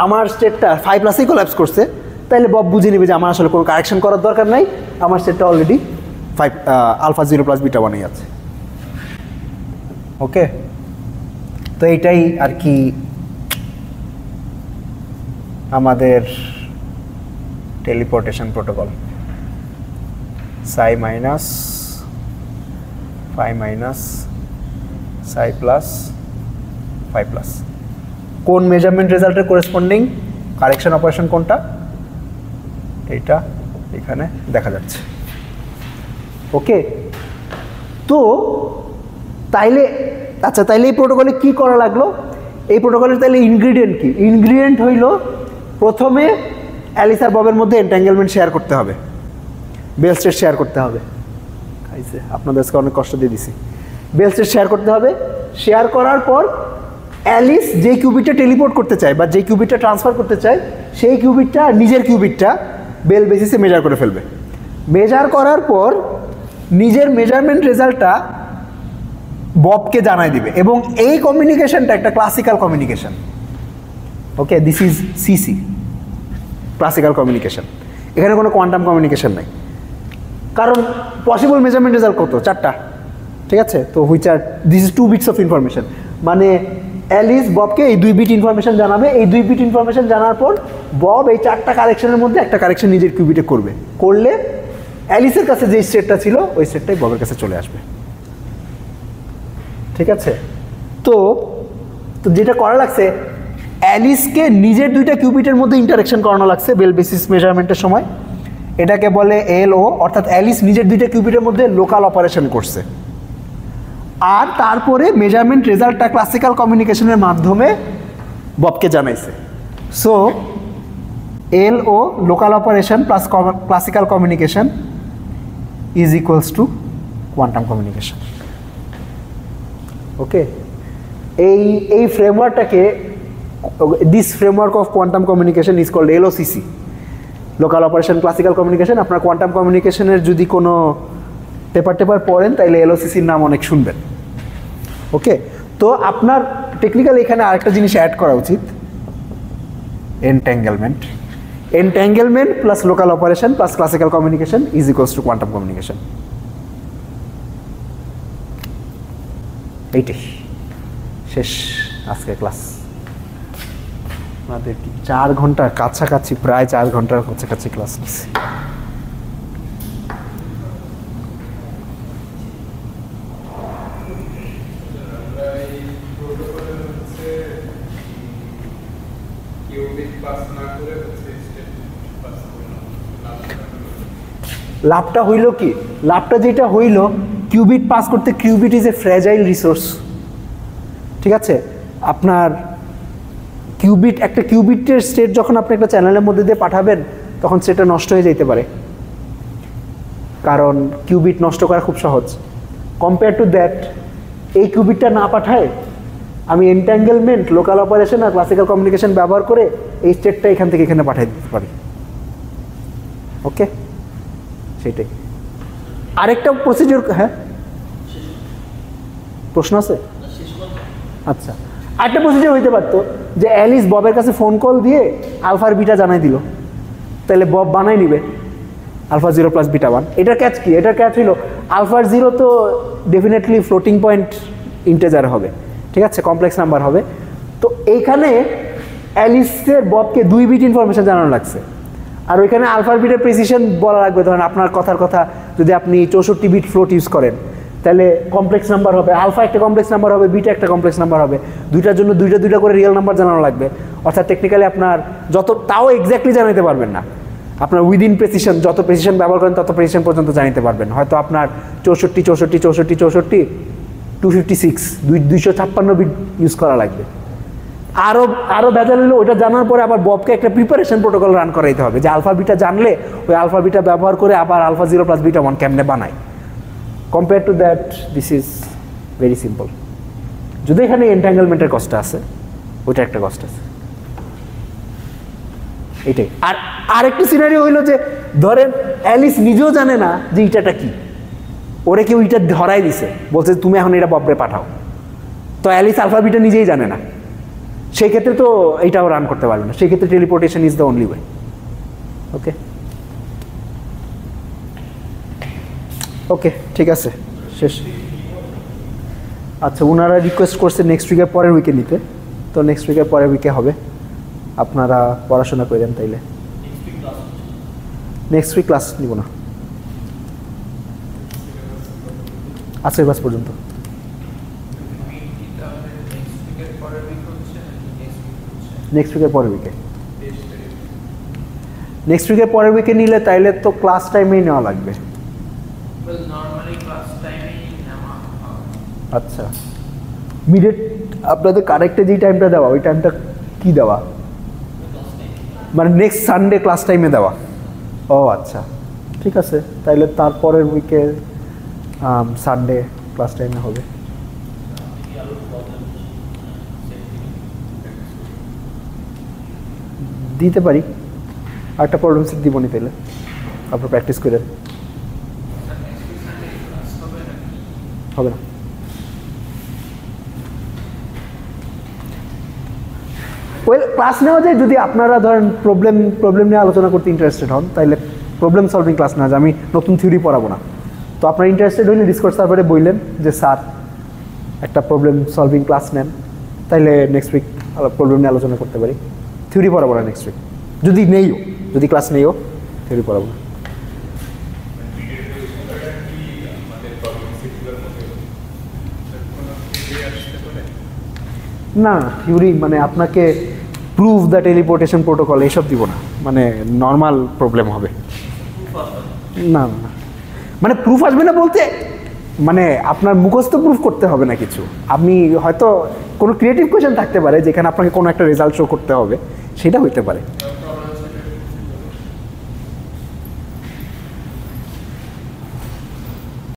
আমার স্টেটটা ফাই প্লাসেই কোলাপস করছে, তাহলে বব বুঝে নেবে যে আমার আসলে কোনো কারেকশন করার দরকার নাই, আমার স্টেটটা অলরেডি আলফা 0 প্লাস বিটা 1-এই আছে। ওকে, তো এইটাই আর কি আমাদের টেলিপোর্টেশন প্রোটোকল। সাই মাইনাস, ফাই মাইনাস, সাই প্লাস, 5+। কোন মেজারমেন্ট রেজাল্টের করেসপন্ডিং কারেকশন অপারেশন কোনটা, এইটা এখানে দেখা যাচ্ছে। ওকে, তো তাইলে আচ্ছা, তাইলে এই প্রোটোকলে কি করা লাগলো? এই প্রোটোকলের তাইলে ইনগ্রিডিয়েন্ট কি? ইনগ্রিডিয়েন্ট হইল প্রথমে অ্যালিস আর ববের মধ্যে এন্ট্যাঙ্গেলমেন্ট শেয়ার করতে হবে, বেল স্টেট শেয়ার করতে হবে। খাইছে, আপনাদের আজকে অনেক কষ্ট দিয়ে দিছি। বেল স্টেট শেয়ার করতে হবে। শেয়ার করার পর অ্যালিস যে কিউবিটটা টেলিপোর্ট করতে চায় বা যে কিউবিটটা ট্রান্সফার করতে চায়, সেই কিউবিটটা নিজের কিউবিটটা বেল বেসিসে মেজার করে ফেলবে। মেজার করার পর নিজের মেজারমেন্ট রেজাল্টটা ববকে জানাই দিবে, এবং এই কমিউনিকেশনটা একটা classical communication. Okay, this is CC, classical communication. এখানে কোনো কোয়ান্টাম কমিউনিকেশন নাই, কারণ পসিবল মেজারমেন্ট রেজাল্ট কত? 4টা, ঠিক আছে? তো which are this is 2 bits of information. মানে অ্যালিস ববকে এই 2 বিট ইনফরমেশন জানাবে। এই 2 বিট ইনফরমেশন জানার পর বব এই 4টা কারেকশনের মধ্যে একটা কারেকশন নিজের কিউবিটে করবে। করলে অ্যালিসের কাছে যে স্টেটটা ছিল ওই স্টেটটাই ববের কাছে চলে আসবে। ঠিক আছে? তো যেটা করা লাগছে, অ্যালিসকে নিজের 2টা কিউবিটের মধ্যে ইন্টারাকশন করানো লাগছে বেল বেসিস মেজারমেন্টের সময়। এটাকে বলে এলও, অর্থাৎ অ্যালিস নিজের 2টা কিউবিটের মধ্যে লোকাল অপারেশন করছে। আর তারপরে মেজারমেন্ট রেজাল্টটা ক্লাসিক্যাল কমিউনিকেশনের মাধ্যমে ববকে জানাইছে। So LO, local operation plus classical communication is equals to quantum communication. Okay, এই ফ্রেমওয়ার্কটাকে, this framework of quantum communication is called LOCC, local operation classical communication. আপনার কোয়ান্টাম কমিউনিকেশনের যদি কোনো পেপার পড়েন তাইলে এলওসিসির নাম অনেক শুনবেন। ওকে, তো আপনার টেকনিক্যালি এখানে আরেকটা জিনিস অ্যাড করা উচিত, entanglement. Entanglement plus local operation plus classical communication is equals to quantum communication. এইটাই শেষ আজকে ক্লাস। আমাদের 4 ঘন্টার কাছাকাছি, প্রায় 4 ঘন্টার কাছাকাছি ক্লাস নিচ্ছে। লাভটা হইল কি? লাভটা যেটা হইল, কিউবিট পাস করতে, cubit is a fragile resource. ঠিক আছে? আপনার কিউবিট, একটা কিউবিটের স্টেট যখন আপনি একটা চ্যানেলের মধ্যে দিয়ে পাঠাবেন তখন সেটা নষ্ট হয়ে যেতে পারে, কারণ কিউবিট নষ্ট করা খুব সহজ। কম্পেয়ার টু দ্যাট, এই কিউবিটটা না পাঠায় আমি এন্ট্যাঙ্গেলমেন্ট, লোকাল অপারেশন আর ক্লাসিক্যাল কমিউনিকেশন ব্যবহার করে এই স্টেটটা এখান থেকে এখানে পাঠিয়ে দিতে পারি। ওকে, সেটাই। আরেকটা প্রসিডিওর, হ্যাঁ প্রশ্ন আছে? আচ্ছা, আরেকটা প্রসিডিওর হইতে পারতো যে অ্যালিস ববের কাছে ফোন কল দিয়ে আলফার বিটা জানাই দিল, তাহলে বব বানাই নিবে আলফা 0 প্লাস বিটা 1। এটার ক্যাচ কি? এটার ক্যাচ হইল আলফার 0 তো ডেফিনেটলি ফ্লোটিং পয়েন্ট ইন্টেজার হবে, ঠিক আছে, কমপ্লেক্স নাম্বার হবে। তো এইখানে অ্যালিসের ববকে 2 বিট ইনফরমেশন জানানো লাগছে, আর ওইখানে আলফার বিটের প্রেসিশন বলা লাগবে। ধরেন আপনার কথার কথা যদি আপনি 64 বিট ফ্লোট ইউজ করেন, তাহলে কমপ্লেক্স নাম্বার হবে, আলফা একটা কমপ্লেক্স নাম্বার হবে, বিটা একটা কমপ্লেক্স নাম্বার হবে, দুইটার জন্য দুইটা করে রিয়েল নাম্বার জানানো লাগবে। অর্থাৎ টেকনিক্যালি আপনার যত, তাও এক্স্যাক্টলি জানাতে পারবেন না, আপনার উইদিন প্রেসিশন, যত প্রেসিশন ব্যবহার করেন তত প্রেসিশন পর্যন্ত জানাতে পারবেন। হয়তো আপনার 64 256 256 বিট ইউজ করা লাগবে। আরও ভেজাল হলো ওইটা জানার পরে আবার ববকে একটা প্রিপারেশন প্রোটোকল রান করাইতে হবে, যে আলফা বিটা জানলে ওই আলফা বিটা ব্যবহার করে আবার আলফা 0 প্লাস বিটা 1 কেমনে বানায়। Compare to that this is very simple. যদি এখানে এন্ট্যাঙ্গেলমেন্টের কষ্ট আছে, ওইটা একটা কষ্ট আছে, এইটাই। আর আরেকটা সিনারিও হইলো যে ধরেন অ্যালিস নিজেও জানে না যে ইটাটা কি, ওরে কেউ ইটা ধরাই দিছে, বলছে তুমি এখন এটা ববরে পাঠাও, তো অ্যালিস আলফা বিটা নিজেই জানে না, সেই ক্ষেত্রে তো এইটাও রান করতে পারবে না। সেই ক্ষেত্রে teleportation is the only way. Okay okay, ঠিক আছে, শেষ। আচ্ছা, ওনারা রিকোয়েস্ট করছে নেক্সট উইকের পরের উইকে নিতে, তো নেক্সট উইকের পরের উইকে হবে। আপনারা পড়াশোনা করেন তাইলে। নেক্সট উইক ক্লাস নিব না, আজকের ক্লাস পর্যন্ত। নেক্সট উইকের পরের উইকে নেক্সট উইকের পরের উইকে নিলে তাইলে তো ক্লাস টাইমেই নেওয়া লাগবে। আচ্ছা, মিডেট আপনাদের কারেক্টে যেই টাইমটা দেওয়া ওই টাইমটা কি দেওয়া, মানে নেক্সট সানডে ক্লাস টাইমে দেওয়া? ও আচ্ছা, ঠিক আছে, তাইলে তারপরের উইকে সানডে ক্লাস টাইমে হবে। দিতে পারি, আরেকটা প্রবলেম সেট দিব নি তাইলে, আপনার প্র্যাকটিস করে হবে না। ওয়েল, ক্লাস নেওয়া যায় যদি আপনারা ধরেন প্রবলেম নিয়ে আলোচনা করতে ইন্টারেস্টেড হন, তাইলে প্রবলেম সলভিং ক্লাস নেওয়া যায়। আমি নতুন থিওরি পড়াবো না, তো আপনারা ইন্টারেস্টেড হইলে ডিসকর্ড সার্ভারে বললেন যে স্যার একটা প্রবলেম সলভিং ক্লাস নেন, তাইলে নেক্সট উইক প্রবলেম নিয়ে আলোচনা করতে পারি। থিওরি পড়াবো না নেক্সট উইক, যদি ক্লাস নেইও থিওরি পড়াবো না। না, থিওরি মানে আপনাকে প্রুভ দ্য টেলিপোর্টেশন প্রোটোকল এইসব দিব না, মানে নর্মাল প্রবলেম হবে। না না, মানে প্রুফ আসবে না বলতে মানে আপনার মুখস্থ প্রুফ করতে হবে না কিছু। আপনি হয়তো কোনো ক্রিয়েটিভ কোয়েশ্চেন থাকতে পারে যেখানে আপনাকে কোনো একটা রেজাল্ট শো করতে হবে, সেটা হইতে পারে।